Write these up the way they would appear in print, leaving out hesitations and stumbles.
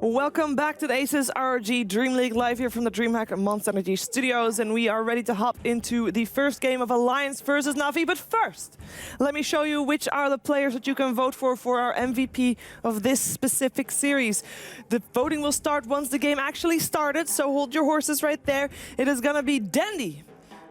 Welcome back to the ASUS ROG DreamLeague live here from the DreamHack Monster Energy Studios, and we are ready to hop into the first game of Alliance versus Na'Vi. But first, let me show you which are the players that you can vote for our MVP of this specific series. The voting will start once the game actually started, so hold your horses right there. It is gonna be Dandy,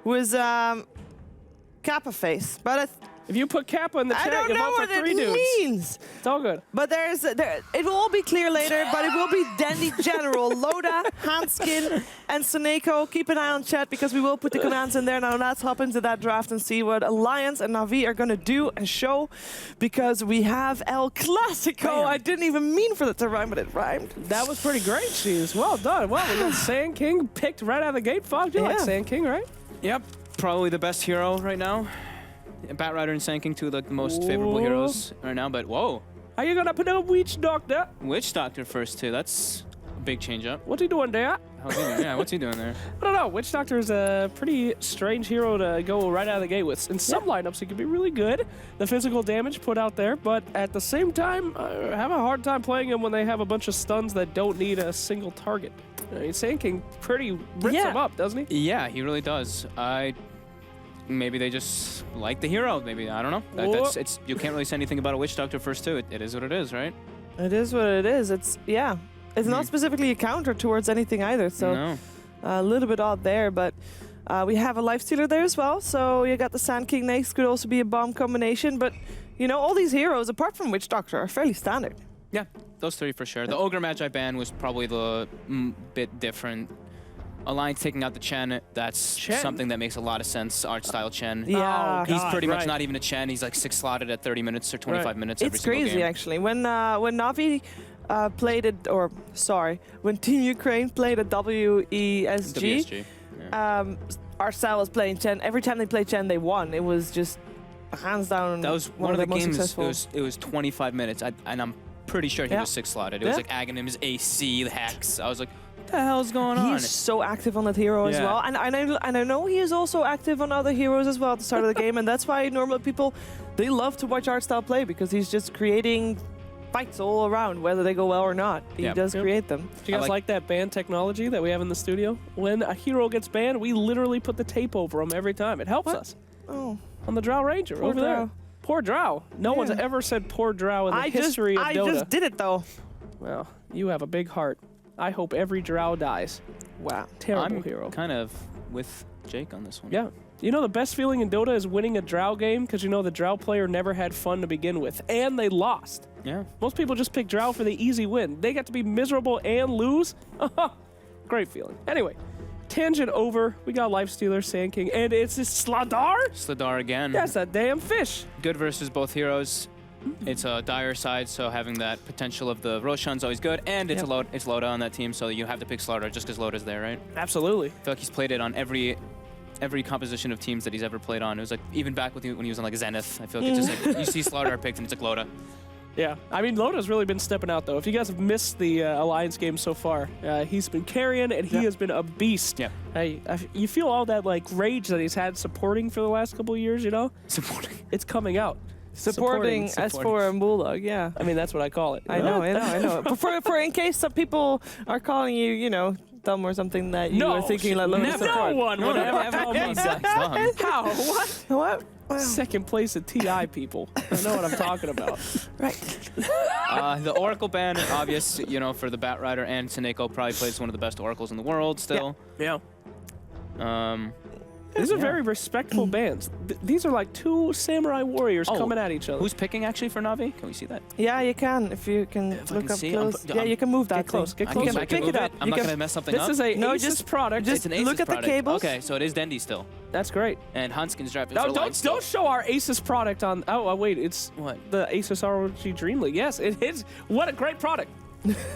who is Kappa face, but if you put Kappa in the chat, I don't know what it means. It's all good. But it will all be clear later, but it will be Dandy General, Loda, Hanskin, and Soneko. Keep an eye on chat because we will put the commands in there. Now let's hop into that draft and see what Alliance and Na'Vi are going to do and show, because we have El Clasico. Bam. I didn't even mean for it to rhyme, but it rhymed. That was pretty great, Cheese. Well done. Well, we got Sand King picked right out of the gate. Fox, you like Sand King, right? Yep, probably the best hero right now. Bat Rider and Sand King, two of the most favorable heroes right now, but whoa. How you gonna put a Witch Doctor? Witch Doctor first too, that's a big change up. What's he doing there? How's he doing? Yeah, what's he doing there? I don't know. Witch Doctor is a pretty strange hero to go right out of the gate with. In some lineups, he can be really good. The physical damage put out there, but at the same time, I have a hard time playing him when they have a bunch of stuns that don't need a single target. I mean, Sand King pretty rips him up, doesn't he? Yeah, he really does. Maybe they just like the hero. Maybe, I don't know. You can't really say anything about a Witch Doctor first too. It is what it is, right? It is what it is. It's not specifically a counter towards anything either, so a little bit odd there, but we have a Lifestealer there as well, so you got the Sand King next, could also be a bomb combination, but you know, all these heroes, apart from Witch Doctor, are fairly standard. Yeah, those three for sure. The Ogre Magi ban was probably the bit different. Alliance taking out the Chen, that's something that makes a lot of sense. Art style Chen. Yeah. He's pretty much not even a Chen. He's like 6 slotted at 30 minutes or 25 minutes every single game. It's crazy, actually. When Na'Vi played it, or sorry, when Team Ukraine played at WESG, our style was playing Chen. Every time they played Chen, they won. It was just hands down. That was one of the games. It was 25 minutes, and I'm pretty sure he was 6 slotted. It was like Aghanims, AC, the Hex. I was like, what the hell's going on? He's so active on that hero as well, and I know he is also active on other heroes as well at the start of the game, and that's why normal people, they love to watch Artstyle play, because he's just creating fights all around, whether they go well or not. He does create them. Do you guys like that ban technology that we have in the studio? When a hero gets banned, we literally put the tape over him every time. It helps us. Oh, on the Drow Ranger over there. Poor Drow. No one's ever said poor Drow in the history of Dota. I just did it though. Well, you have a big heart. I hope every Drow dies. Wow. Terrible hero. I'm kind of with Jake on this one. Yeah. You know the best feeling in Dota is winning a Drow game, because you know the Drow player never had fun to begin with, and they lost. Yeah. Most people just pick Drow for the easy win. They get to be miserable and lose. Great feeling. Anyway, tangent over. We got Lifestealer, Sand King, and it's Sladar? Sladar again. That's that damn fish. Good versus both heroes. It's a dire side, so having that potential of the Roshan's always good, and it's it's Loda on that team, so you have to pick Slardar just because Loda's there, right? Absolutely. I feel like he's played it on every composition of teams that he's ever played on. It was like, even back when he was on like Zenith, I feel like it's just like, you see Slardar picked and it's like Loda. Yeah, I mean, Loda's really been stepping out, though. If you guys have missed the Alliance game so far, he's been carrying, and he has been a beast. Yeah. You feel all that, like, rage that he's had supporting for the last couple of years, you know? Supporting. It's coming out. Supporting S4 and Bulldog, yeah. I mean, that's what I call it. I know. But for in case some people are calling you, you know, dumb or something that you were thinking like Loda support. No one would ever tell me that. How? What? What? Wow. Second place at TI, people. I know what I'm talking about. Right. The Oracle ban is obvious, you know, for the Bat Rider, and Soneko probably plays one of the best Oracles in the world still. Yeah. These are very respectful bands. These are like two samurai warriors coming at each other. Who's picking actually for Na'Vi? Can we see that? Yeah, you can, if you can look up close. Yeah, you can move that. Get close. Get close. You can pick it up. I'm not going to mess something up. This is a ASUS product. Just look at the cables. Okay, so it is Dendy still. That's great. And Hanskin's draft is No, don't show our ASUS product on... Oh, wait, it's what? The ASUS ROG DreamLeague. Yes, it is. What a great product.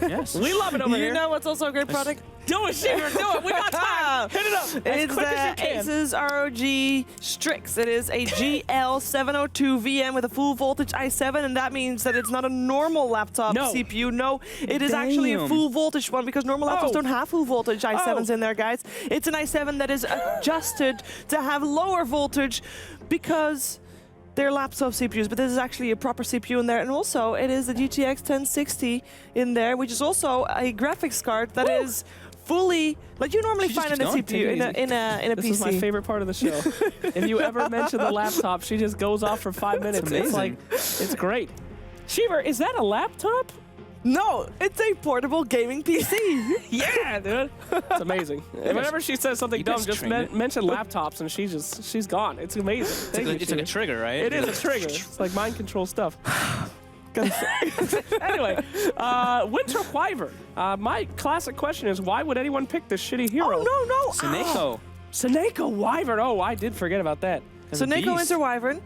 Yes. We love it over here. You know what's also a great product? Do it, Shiver, do it. We got time. Hit it up. It's the ASUS ROG Strix. It is a GL702 VM with a full voltage i7, and that means that it's not a normal laptop CPU. No, it is actually a full voltage one, because normal laptops don't have full voltage i7s in there, guys. It's an i7 that is adjusted to have lower voltage, because they're laptop CPUs, but this is actually a proper CPU in there. And also, it is the GTX 1060 in there, which is also a graphics card that is fully, like you normally find in a CPU, in a This PC. is my favorite part of the show. If you ever mention the laptop, she just goes off for 5 minutes. It's like, it's great. Shiver, is that a laptop? No, it's a portable gaming PC. Yeah, dude. It's amazing. Whenever she says something dumb, just mention laptops and she's gone. It's amazing. Thank you, it's like a trigger, right? It is a trigger. It's like mind control stuff. Anyway, Winter Wyvern. My classic question is, why would anyone pick this shitty hero? Oh, no. Seneko. Seneko Wyvern. Oh, I did forget about that. Seneko Winter Wyvern.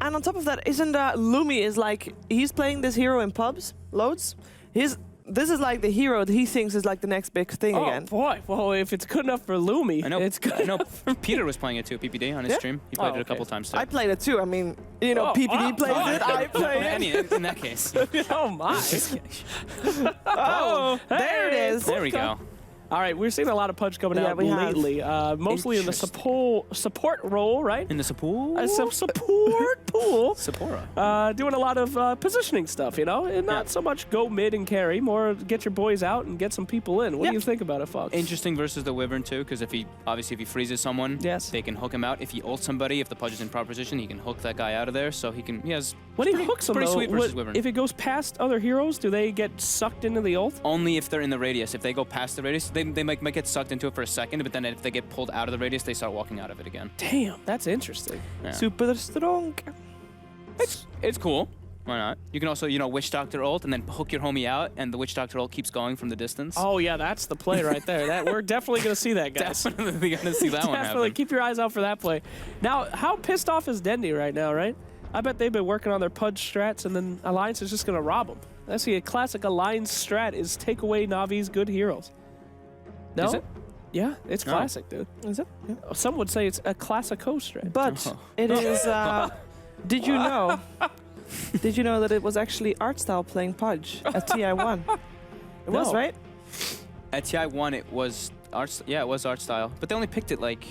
And on top of that, isn't Lumi is like, he's playing this hero in pubs, loads. This is like the hero that he thinks is like the next big thing again. Oh boy, well if it's good enough for Lumi, I know. it's good. I know. Peter was playing it too, PPD on his stream. He played it a couple times too. I played it too. I mean, you know, PPD plays it, I play it. I mean, in that case. Oh my! Oh, there it is. There we go. All right, we're seeing a lot of Pudge coming out lately, mostly in the support role, right? In the support? Support pool. Sapporo. Doing a lot of positioning stuff, you know? And not so much go mid and carry, more get your boys out and get some people in. What do you think about it, Fox? Interesting versus the Wyvern too, because if he freezes someone, yes, they can hook him out. If he ults somebody, if the Pudge is in proper position, he can hook that guy out of there, so he has... When he hooks him, pretty though, sweet versus Wyvern. If it goes past other heroes, do they get sucked into the ult? Only if they're in the radius. If they go past the radius, they might get sucked into it for a second, but then if they get pulled out of the radius, they start walking out of it again. Damn, that's interesting. Yeah. Super strong. It's cool. Why not? You can also, you know, Witch Doctor ult and then hook your homie out, and the Witch Doctor ult keeps going from the distance. Oh yeah, that's the play right there. We're definitely gonna see that, guys. Definitely gonna see that one happen. Definitely keep your eyes out for that play. Now, how pissed off is Dendy right now, right? I bet they've been working on their Pudge strats, and then Alliance is just gonna rob them. That's a classic Alliance strat: is take away Navi's good heroes. No? Is it? Yeah, it's classic, dude. Is it? Yeah. Some would say it's a classico strat. But it is. Did you know? Did you know that it was actually Artstyle playing Pudge at TI1? It was, right? At TI1, it was it was Artstyle, but they only picked it like.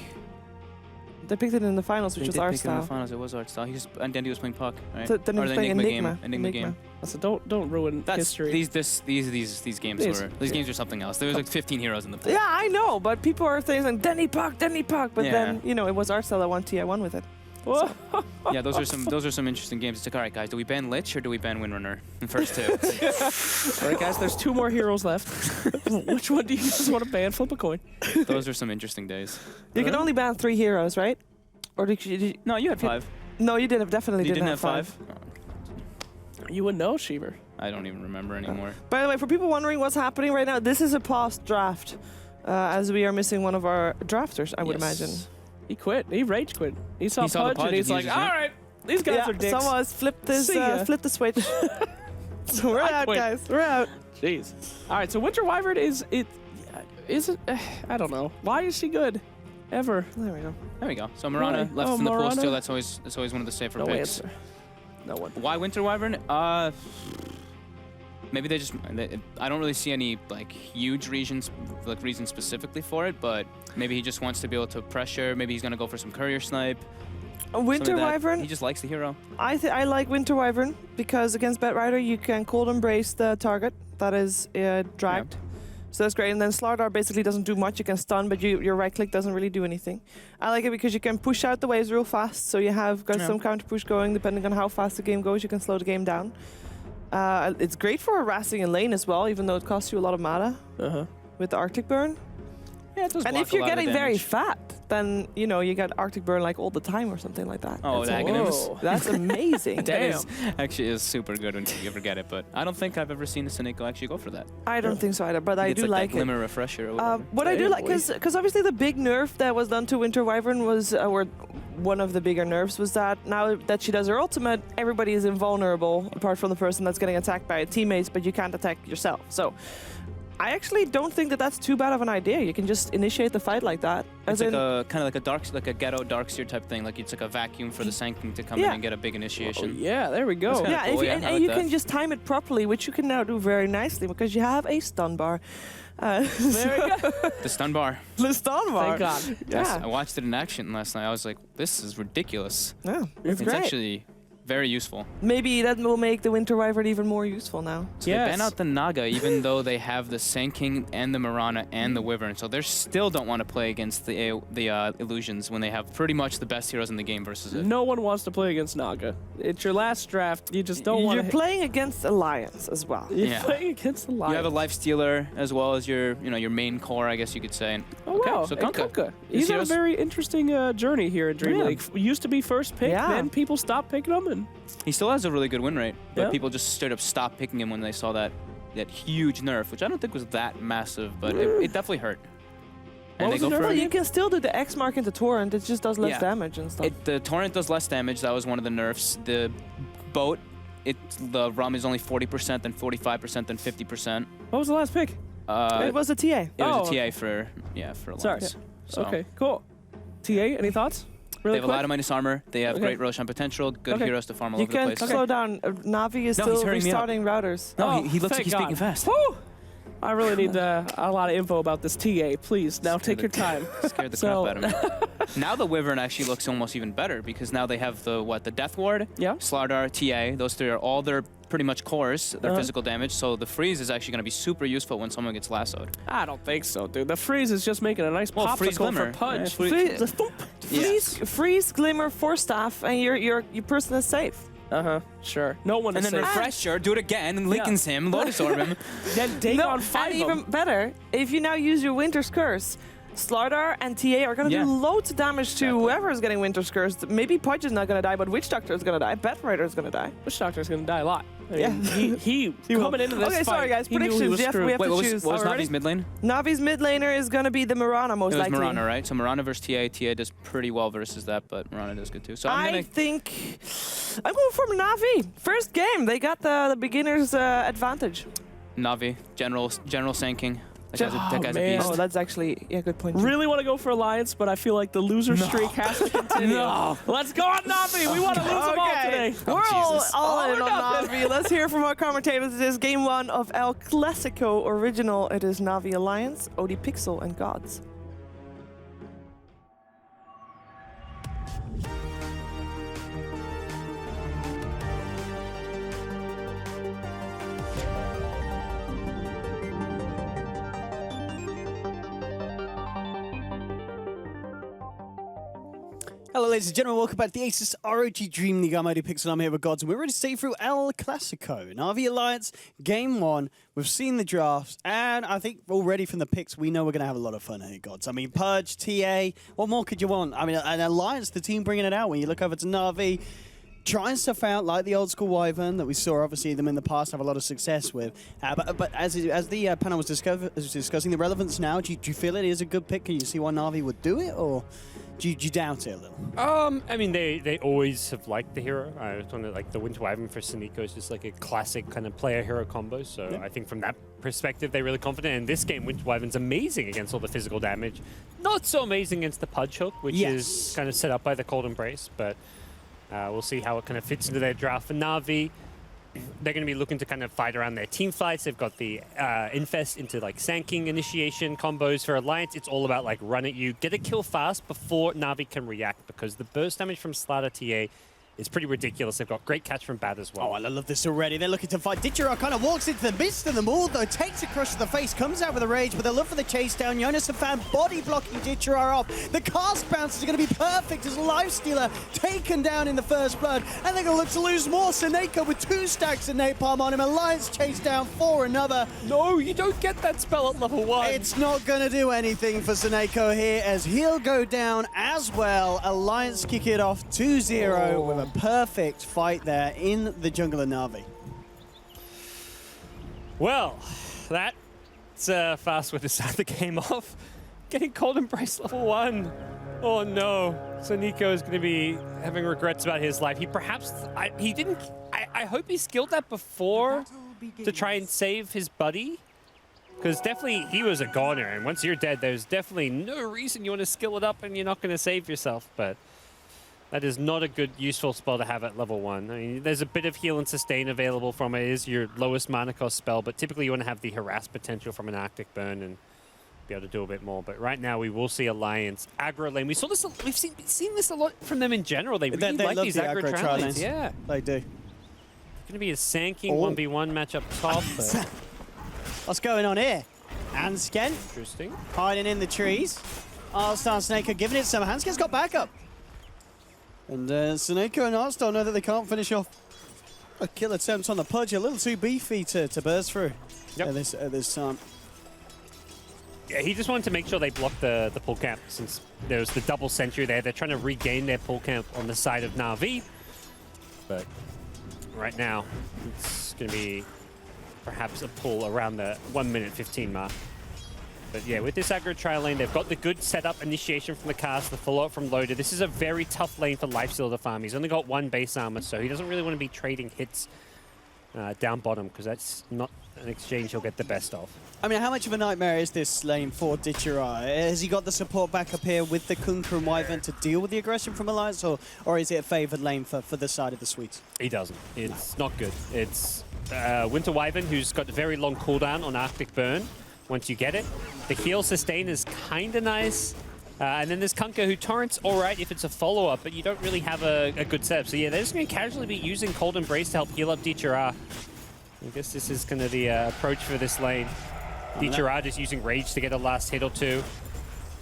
They picked it in the finals, which was They picked it in the Artstyle. finals. It was Artstyle. And Dendy was playing Puck, right? Then he was playing Enigma game. So don't ruin history. These games were something else. There was like 15 heroes in the pool. Yeah, I know, but people are saying Denny Puck, but then you know it was Artstyle that won TI1 with it. So. Yeah, those are some interesting games. It's like, all right, guys, do we ban Lich or do we ban Windrunner in first two? All right, guys, there's 2 more heroes left. Which one do you guys want to ban? Flip a coin. Those are some interesting days. You can only ban 3 heroes, right? Or did you No, you had 5. No, you didn't. Definitely You didn't have 5? You would know, Shiver. I don't even remember anymore. By the way, for people wondering what's happening right now, this is a past draft, as we are missing one of our drafters, I would imagine. He quit. He rage quit. He saw the Pudge and he's like, all right, these guys are dicks. Someone has flipped the switch. So we're out, guys. We're out. Jeez. All right, so Winter Wyvern is it? I don't know. Why is she good? Ever? There we go. There we go. So Marana left in the pool still. That's always one of the safer picks. Answer. No one. Why Winter Wyvern? Maybe they just. I don't really see any like huge reasons specifically for it, but maybe he just wants to be able to pressure. Maybe he's gonna go for some courier snipe. Winter Wyvern. He just likes the hero. I like Winter Wyvern because against Bet Rider you can cold embrace the target that is dragged. Yep. So that's great. And then Slardar basically doesn't do much. You can stun, but your right click doesn't really do anything. I like it because you can push out the waves real fast. So you have got some counter push going. Depending on how fast the game goes, you can slow the game down. It's great for harassing in lane as well, even though it costs you a lot of mana with the Arctic Burn. Yeah, it does. And if you're getting very fat, then you know you get Arctic Burn like all the time or something like that. Oh, that's amazing. Damn. Actually is super good when you ever get it, but I don't think I've ever seen a Seneko actually go for that. I don't think so either, but I do like it. Glimmer refresher. Or whatever. What I do like, because obviously the big nerf that was done to Winter Wyvern was, or one of the bigger nerfs was that now that she does her ultimate, everybody is invulnerable apart from the person that's getting attacked by teammates, but you can't attack yourself. So I actually don't think that that's too bad of an idea. You can just initiate the fight like that. It's like a kind of like a ghetto Darkseer type thing. Like it's like a vacuum for the Sanctum to come in and get a big initiation. Oh, yeah, there we go. Yeah, cool. and you can just time it properly, which you can now do very nicely because you have a stun bar. There we go. The stun bar. The stun bar. Thank God. Yes, I watched it in action last night. I was like, this is ridiculous. Yeah, it's great. Actually Very useful. Maybe that will make the Winter Wyvern even more useful now. So they ban out the Naga, even though they have the Sand King and the Mirana and the Wyvern. So they still don't want to play against the Illusions when they have pretty much the best heroes in the game versus it. No one wants to play against Naga. It's your last draft. You just don't want to. You're playing against Alliance as well. You're playing against Alliance. You have a Life Stealer as well as your, your main core, I guess you could say. Oh wow! So Kunkka. He's on a very interesting journey here in DreamLeague. Used to be first pick, then people stopped picking him, and he still has a really good win rate. But people just straight up stopped picking him when they saw that huge nerf, which I don't think was that massive, but it definitely hurt. And they go for you can still do the X mark into Torrent. It just does less damage and stuff. The Torrent does less damage. That was one of the nerfs. The boat, the RUM is only 40%, then 45%, then 50%. What was the last pick? It was a TA. It was a TA for Alliance. Sorry. So. Okay, cool. TA, any thoughts? They have a lot of minus armor. They have great Roshan potential. Good heroes to farm all over the place. You can slow down. Navi is still restarting routers. No, he looks like he's speaking fast. Woo! I really need a lot of info about this TA. Please, now take your time. Scared the crap out of me. Now the Wyvern actually looks almost even better because now they have the Death Ward, Slardar, TA. Those three are all their pretty much cores, their physical damage. So the freeze is actually going to be super useful when someone gets lassoed. I don't think so, dude. The freeze is just making a nice popsicle for punch. Freeze, Glimmer, Force Staff, and your person is safe. Sure. No one is safe. And then Refresher, do it again, and Lincoln's him, Lotus Orb him. Then Dagon 5 and even better, if you now use your Winter's Curse, Slardar and TA are going to do loads of damage to whoever is getting Winter's Curse. Maybe Pudge is not going to die, but Witch Doctor is going to die. Bat Rider is going to die. Witch Doctor is going to die a lot. I mean, he coming into this fight, sorry guys, predictions. We have to choose. What was Navi's mid lane? Navi's mid laner is going to be the Mirana, most likely. It was Mirana, right? So Mirana versus TA. TA does pretty well versus that, but Mirana does good too. So I think I'm going for Navi. First game, they got the beginner's advantage. Navi, General Sand King. That guy's a beast. Oh, that's actually a good point. Really want to go for Alliance, but I feel like the loser streak has to continue. Let's go on Navi. We want to lose them all today. We're all in on Navi. Let's hear from our commentators. This is game 1 of El Clasico Original. It is Navi Alliance, OD Pixel, and Gods. Hello, ladies and gentlemen. Welcome back to the ASUS ROG DreamLeague. I'm OD Pixel. I'm here with Gods, and we're ready to stay through El Clasico. Navi Alliance, Game 1. We've seen the drafts, and I think already from the picks, we know we're going to have a lot of fun here, Gods. I mean, Pudge, TA, what more could you want? I mean, an Alliance, the team bringing it out. When you look over to Navi, trying stuff out like the old school Wyvern that we saw, obviously, them in the past have a lot of success with. But as the panel was discussing the relevance now, do you feel it is a good pick? Can you see why Navi would do it, or do you doubt it a little? I mean, they always have liked the hero. It's one of, like, the Winter Wyvern for Saniko is just like a classic kind of player-hero combo. So I think from that perspective, they're really confident. And this game, Winter Wyvern's amazing against all the physical damage. Not so amazing against the Pudge Hook, which is kind of set up by the Cold Embrace. But we'll see how it kind of fits into their draft for Navi. They're going to be looking to kind of fight around their team fights. They've got the Infest into like Sand King initiation combos. For Alliance, it's all about like run at you, get a kill fast before Navi can react, because the burst damage from Slardar TA is pretty ridiculous. They've got great catch from Bat as well. Oh, I love this already. They're looking to fight. Ditchera kind of walks into the midst of them all, though. Takes a crush to the face, comes out with a rage, but they'll look for the chase down. Jonas Fan body blocking Ditchera off. The cast bounce is going to be perfect as Lifestealer taken down in the first blood. And they're going to look to lose more. Saneko with 2 stacks of napalm on him. Alliance chase down for another. No, you don't get that spell at level 1. It's not going to do anything for Saneko here, as he'll go down as well. Alliance kick it off 2-0 with a perfect fight there in the jungle of Navi. Well, that's a fast way to start the game off. Getting Cold Embrace level 1. Oh no. So Nico is going to be having regrets about his life. He perhaps, I hope he skilled that before to try and save his buddy. Because definitely he was a goner, and once you're dead, there's definitely no reason you want to skill it up and you're not going to save yourself. But that is not a good, useful spell to have at level 1. I mean, there's a bit of heal and sustain available from it. It is your lowest mana cost spell, but typically you want to have the harass potential from an Arctic Burn, and be able to do a bit more. But right now, we will see Alliance aggro lane. We saw this. We've seen this a lot from them in general. They really like these aggro trial lanes. Yeah, they do. It's going to be a Sanking 1v1 match up top. But what's going on here? Hansken. Interesting. Hiding in the trees. Arstar Snake are giving it some. Hansken's got backup. And Snake and Arstar know that they can't finish off a kill attempt on the Pudge. A little too beefy to burst through at this time. Yeah, he just wanted to make sure they blocked the pull camp since there was the double sentry there. They're trying to regain their pull camp on the side of Na'Vi. But right now, it's going to be perhaps a pull around the 1 minute 15 mark. But yeah, with this aggro trial lane, they've got the good setup initiation from the cast, the follow-up from Loader. This is a very tough lane for Lifesteal to farm. He's only got 1 base armor, so he doesn't really want to be trading hits down bottom, because that's not an exchange he'll get the best of. I mean, how much of a nightmare is this lane for Ditchera? Has he got the support back up here with the Kunkka and Wyvern to deal with the aggression from Alliance, or is it a favoured lane for the side of the Swedes? He doesn't. It's not good. It's Winter Wyvern, who's got a very long cooldown on Arctic Burn. Once you get it, the heal sustain is kind of nice. And then there's Kunkka, who torrents all right if it's a follow-up, but you don't really have a good setup. So yeah, they're just going to casually be using Cold Embrace to help heal up Ditchera. I guess this is kind of the approach for this lane. Ditchera just using Rage to get a last hit or two.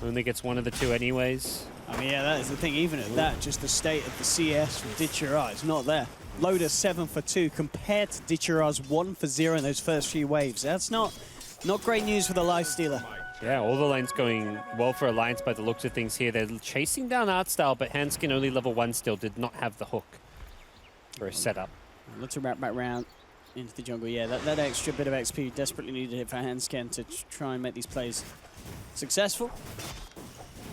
Only gets 1 of the 2 anyways. I mean, yeah, that is the thing. Even at that, just the state of the CS from Ditchera is not there. Loader 7 for 2 compared to Ditchera's 1 for 0 in those first few waves. That's not great news for the Lifestealer. Yeah, all the lanes going well for Alliance by the looks of things here. They're chasing down Artstyle, but Hanskin only level 1 still did not have the hook for a setup. Let's wrap back round into the jungle. Yeah, that extra bit of XP desperately needed it for Hanskin to try and make these plays successful.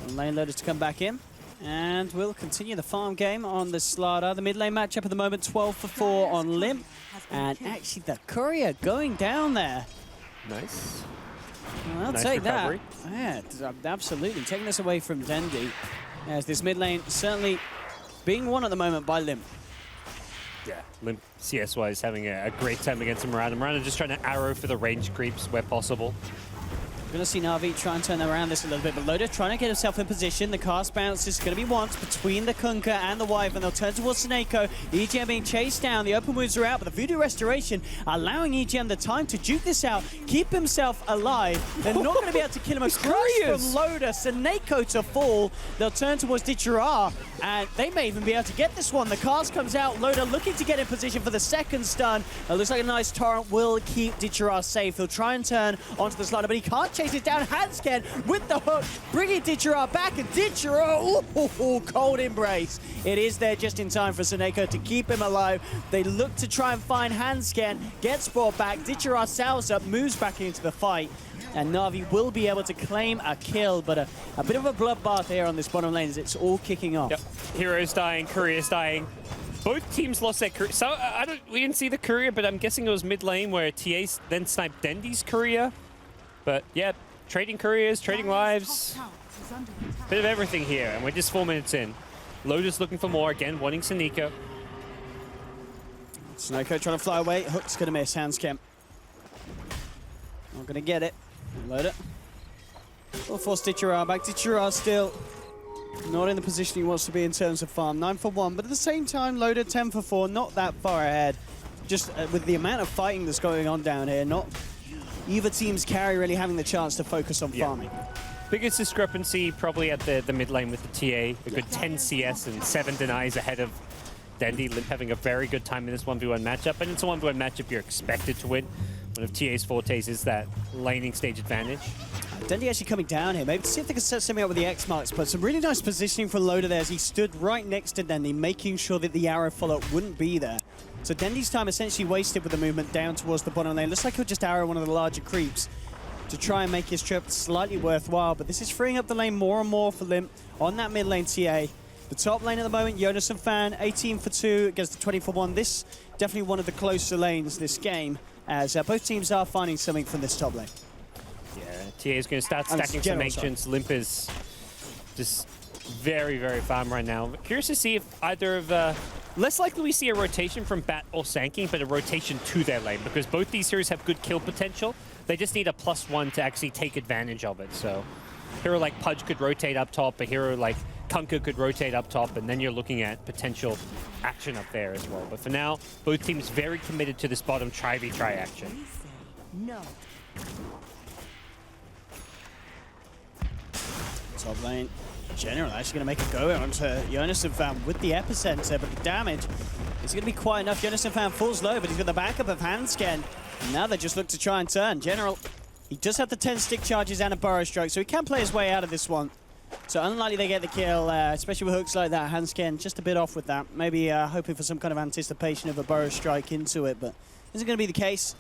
And lane loaders to come back in. And we'll continue the farm game on the Slardar. The mid lane matchup at the moment, 12 for 4 on Limp. And actually the courier going down there. Nice. Well, I'll take recovery. That. Yeah, absolutely. Taking this away from Dendi. As this mid lane certainly being won at the moment by Limp. Yeah, Limp CS-wise having a great time against Miranda. Miranda just trying to arrow for the range creeps where possible. We're going to see Na'Vi try and turn around this a little bit, but Loader trying to get himself in position. The cast bounce is going to be once between the Kunkka and the Wyvern. They'll turn towards Snako. EGM being chased down. The open moves are out, but the Voodoo Restoration allowing EGM the time to juke this out, keep himself alive. They're not going to be able to kill him. A crush from Loader. Snako to fall. They'll turn towards Ditchera, and they may even be able to get this one. The cast comes out. Loader looking to get in position for the second stun. It looks like a nice torrent will keep Ditchera safe. He'll try and turn onto the slider, but he can't chase it down. Hansken with the hook, bringing Ditchera back, and Ditchera, cold embrace. It is there just in time for Snako to keep him alive. They look to try and find Hansken, gets brought back. Ditchera sails up, moves back into the fight, and Na'Vi will be able to claim a kill, but a bit of a bloodbath here on this bottom lane as it's all kicking off. Yep. Heroes dying, Courier's dying. Both teams lost their courier. So we didn't see the courier, but I'm guessing it was mid lane where TA then sniped Dendi's courier. But yeah, trading couriers, trading lives, bit of everything here, and we're just 4 minutes in. Loader's looking for more again, wanting Saniko. Snako trying to fly away, hook's gonna miss, Hansken. Not gonna get it. Loader. We'll force Ditchera back. Ditchera still not in the position he wants to be in terms of farm. 9 for 1, but at the same time, Loader 10 for 4, not that far ahead. Just with the amount of fighting that's going on down here, not either team's carry really having the chance to focus on farming. Biggest discrepancy probably at the mid lane with the TA. A good 10 CS and 7 denies ahead of Dendi. Limp having a very good time in this 1v1 matchup, and it's a 1v1 matchup you're expected to win. One of TA's fortes is that laning stage advantage. Dendi actually coming down here, maybe to see if they can set something up with the X marks, but some really nice positioning for Loader there as he stood right next to Dendi, making sure that the arrow follow-up wouldn't be there. So Dendi's time essentially wasted with the movement down towards the bottom lane. Looks like he'll just arrow one of the larger creeps to try and make his trip slightly worthwhile, but this is freeing up the lane more and more for Limp on that mid lane TA. The top lane at the moment, Jonas and Fan, 18 for 2 against the 20 for 1. This definitely one of the closer lanes this game, as both teams are finding something from this top lane. Yeah, TA is going to start stacking some ancients. Limp is just very, very farm right now. Curious to see if either of less likely we see a rotation from Bat or Sanking, but a rotation to their lane, because both these heroes have good kill potential. They just need a +1 to actually take advantage of it. So a hero like Pudge could rotate up top, a hero like Kunkka could rotate up top, and then you're looking at potential action up there as well. But for now, both teams very committed to this bottom try action. No. Top lane. General actually going to make a go onto Jonathan Fan with the epicenter, but the damage is going to be quite enough. Jonathan Fan falls low, but he's got the backup of Handscan. Now they just look to try and turn. General, he does have the 10 stick charges and a burrow strike, so he can play his way out of this one. So unlikely they get the kill, especially with hooks like that. Handscan just a bit off with that. Maybe hoping for some kind of anticipation of a burrow strike into it, but isn't going to be the case.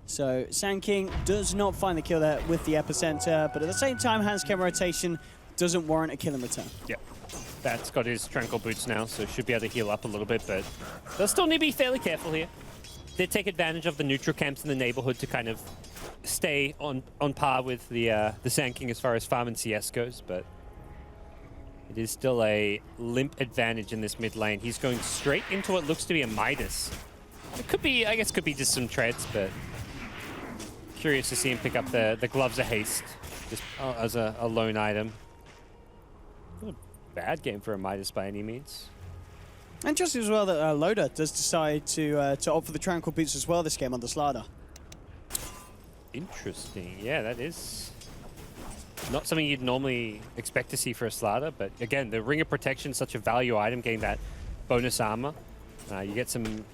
So Sand King does not find the kill there with the epicenter, but at the same time, Handscan rotation doesn't warrant a kill in return. Yep. That's got his Tranquil Boots now, so should be able to heal up a little bit, but they'll still need to be fairly careful here. They take advantage of the neutral camps in the neighborhood to kind of stay on par with the Sand King as far as farm and CS goes, but it is still a limp advantage in this mid lane. He's going straight into what looks to be a Midas. It could be, I guess, could be just some treads, but curious to see him pick up the Gloves of Haste just as a lone item. Not a bad game for a Midas by any means. Interesting as well that Loda does decide to opt for the Tranquil Boots as well this game on the Slardar. Interesting. Yeah, that is not something you'd normally expect to see for a Slardar, but again, the Ring of Protection is such a value item, getting that bonus armor. You get some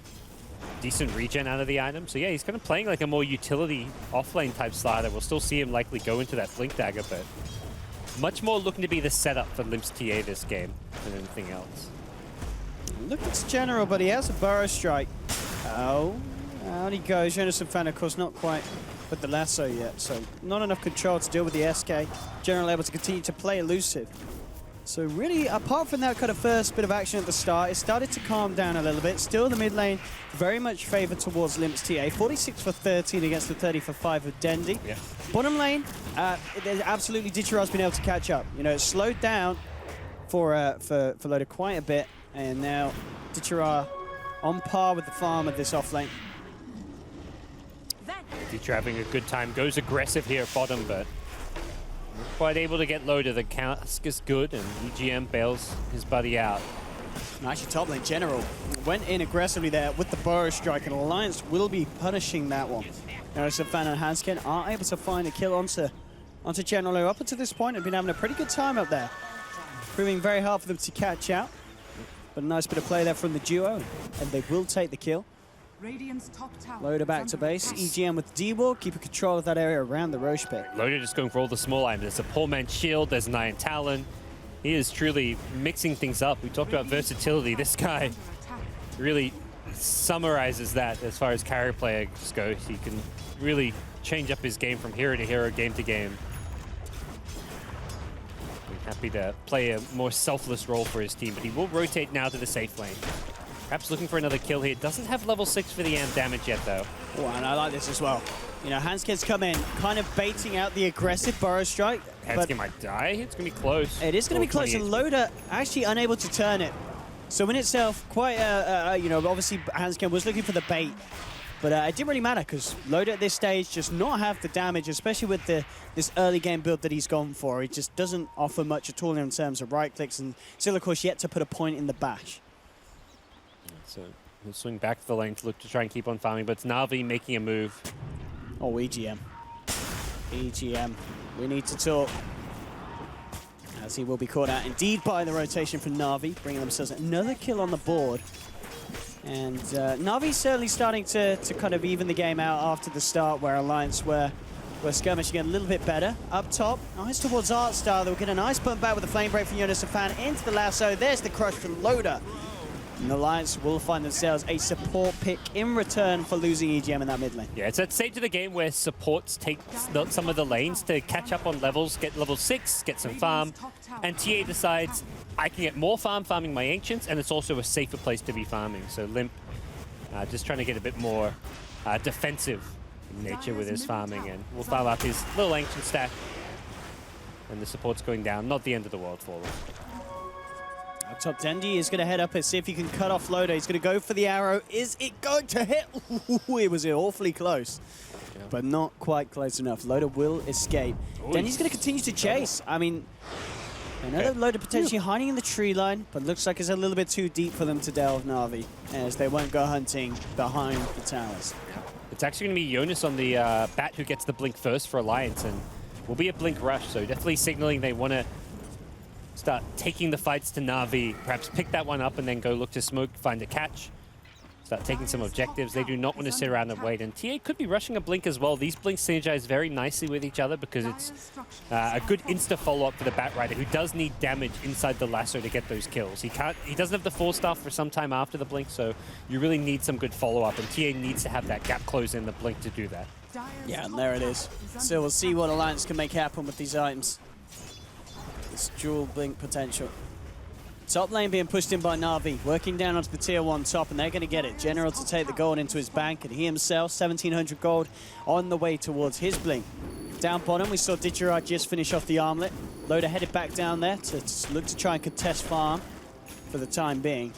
decent regen out of the item. So yeah, he's kind of playing like a more utility offlane type Slardar. We'll still see him likely go into that Blink Dagger, but much more looking to be the setup for Limp's TA this game than anything else. Look at General, but he has a burrow strike. Oh, out he goes. Jonathan Fan, of course, not quite with the lasso yet, so not enough control to deal with the SK. General able to continue to play elusive. So really, apart from that kind of first bit of action at the start, it started to calm down a little bit. Still the mid lane, very much favored towards Limp's TA. 46 for 13 against the 30 for 5 of Dendi. Yeah. Bottom lane, absolutely Ditchara's been able to catch up. You know, it's slowed down for Loda quite a bit, and now Ditchara on par with the farm of this off lane. Ditchara having a good time, goes aggressive here at bottom, but not quite able to get Loda. The cask is good, and EGM bails his buddy out. And actually, top lane General went in aggressively there with the burrow strike, and Alliance will be punishing that one. Jonathan Fan and Handscan are able to find a kill onto General, who up until this point have been having a pretty good time up there. Proving very hard for them to catch out. But a nice bit of play there from the duo, and they will take the kill. Loda back to base. EGM with D-Wall, keeping control of that area around the Roche pit. Loda just going for all the small items. There's a Poor Man's Shield, there's an Iron Talon. He is truly mixing things up. We talked about versatility. This guy really summarizes that as far as carry players go. He can really change up his game from hero to hero, game to game. Happy to play a more selfless role for his team, but he will rotate now to the safe lane. Perhaps looking for another kill here. Doesn't have level 6 for the AMP damage yet, though. Oh, and I like this as well. You know, Handscan's come in, kind of baiting out the aggressive burrow strike. Handscan might die. It's going to be close. It is going to be close, and Loda actually unable to turn it. So in itself, quite, you know, obviously Handscan was looking for the bait. But it didn't really matter, because Loda at this stage just not have the damage, especially with this early game build that he's gone for. He just doesn't offer much at all in terms of right clicks, and still, of course, yet to put a point in the bash. So he'll swing back to the lane to look to try and keep on farming, but it's Na'Vi making a move. Oh, EGM. EGM. We need to talk. As he will be caught out indeed by the rotation from Na'Vi, bringing themselves another kill on the board. And Na'Vi's certainly starting to kind of even the game out after the start, where Alliance were skirmishing a little bit better. Up top, nice towards Artstar. They'll get a nice bump back with a flame break from Jonathan Fan into the lasso. There's the crush from Loda. And Alliance will find themselves a support pick in return for losing EGM in that mid lane. Yeah, it's that stage of the game where supports take some of the lanes to catch up on levels, get level 6, get some farm, and TA decides, I can get more farming my Ancients, and it's also a safer place to be farming. So Limp just trying to get a bit more defensive in nature with his farming, and will farm up his little Ancient stack. And the support's going down, not the end of the world for them. Up top, Dendi is going to head up and see if he can cut off Loda. He's going to go for the arrow. Is it going to hit? Ooh, it was awfully close. but not quite close enough. Loader will escape. Then he's going to continue to chase. I mean, I know that Loader potentially hiding in the tree line, but looks like it's a little bit too deep for them to delve, Na'Vi, as they won't go hunting behind the towers. It's actually going to be Jonas on the bat who gets the blink first for Alliance, and will be a blink rush, so definitely signaling they want to start taking the fights to Na'Vi, perhaps pick that one up and then go look to smoke, find a catch, start taking some objectives. They do not want to sit around and wait, and TA could be rushing a blink as well. These blinks synergize very nicely with each other because it's a good insta follow-up for the Bat Rider, who does need damage inside the lasso to get those kills. He doesn't have the full stuff for some time after the blink, so you really need some good follow-up, and TA needs to have that gap close in the blink to do that. Yeah, and there it is. So we'll see what Alliance can make happen with these items. This dual blink potential. Top lane being pushed in by Na'Vi, working down onto the tier 1 top, and they're going to get it. General to take the gold into his bank, and he himself, 1,700 gold on the way towards his blink. Down bottom, we saw Didgeridoo just finish off the armlet. Loader headed back down there to look to try and contest farm for the time being.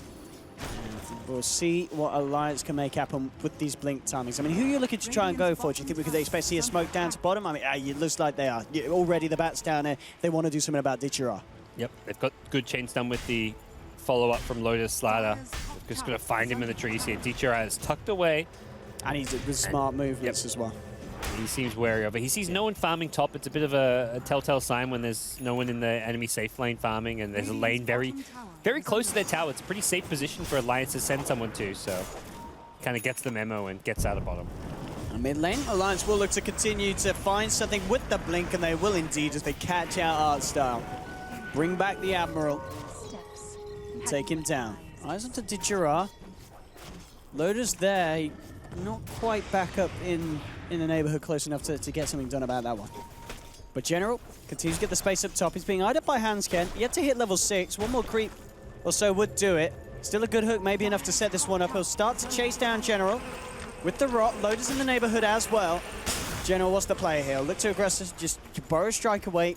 And we'll see what Alliance can make happen with these blink timings. I mean, who are you looking to try and go for? Do you think we could expect to see a smoke down to bottom? I mean, it looks like they are. Already the bat's down there. They want to do something about Didgeridoo. Yep, they've got good chains done with the follow-up from Loader's Slider. They're just going to find him in the trees here. Didgeridoo is tucked away. And he's with smart movements as well. He seems wary of it. He sees no one farming top. It's a bit of a telltale sign when there's no one in the enemy safe lane farming, and there's a lane very, very close to their tower. It's a pretty safe position for Alliance to send someone to, so kind of gets the memo and gets out of bottom. Mid lane, Alliance will look to continue to find something with the blink, and they will indeed as they catch out Art Style. Bring back the Admiral and take him down. Eyes onto Didgeridoo. Loader's there. He not quite back up in the neighborhood close enough to get something done about that one. But General continues to get the space up top. He's being eyed up by Hansken. Yet to hit level 6. One more creep or so would do it. Still a good hook, maybe enough to set this one up. He'll start to chase down General with the rock. Loader's in the neighborhood as well. General, what's the play here? Look to aggressive, just borrow strike away.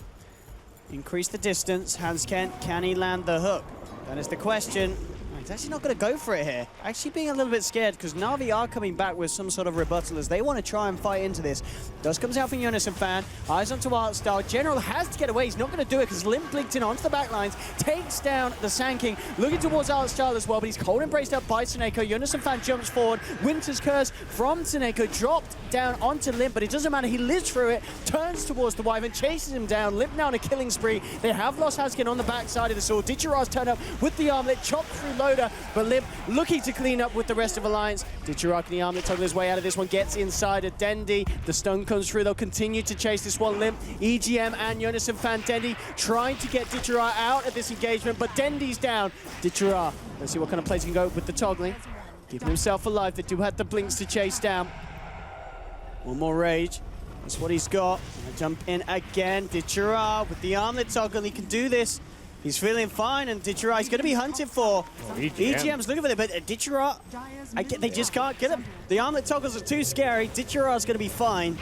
Increase the distance. Hansken, can he land the hook? That is the question. He's actually not going to go for it here. Actually being a little bit scared because Na'Vi are coming back with some sort of rebuttal as they want to try and fight into this. Dust comes out from Jonas and Fan. Eyes onto Artstar. General has to get away. He's not going to do it because Limp blinked in onto the back lines. Takes down the Sand King. Looking towards Artstar as well, but he's cold embraced up by Tsuneko. Jonas and Fan jumps forward. Winter's Curse from Tsuneko dropped down onto Limp, but it doesn't matter. He lives through it. Turns towards the Wyvern. Chases him down. Limp now on a killing spree. They have lost Hansken on the backside of the sword. Didgeridoo's turn up with the armlet. Chopped through Loader, but Limp looking to clean up with the rest of Alliance. Didgeridoo can the armlet toggle his way out of this one. Gets inside of Dendi. The stun comes through. They'll continue to chase this one. Limp, EGM, and Jonas and Fan. Dendi trying to get Didgeridoo out of this engagement, but Dendi's down. Didgeridoo, let's see what kind of plays he can go with the toggling. Keeping himself alive. They do have the blinks to chase down. One more rage. That's what he's got. Jump in again. Didgeridoo with the armlet toggle. He can do this. He's feeling fine, and Didgeridoo is going to be hunted for. EGM's looking for it, but Didgeridoo, they just can't get him. The armlet toggles are too scary. Didgeridoo is going to be fine.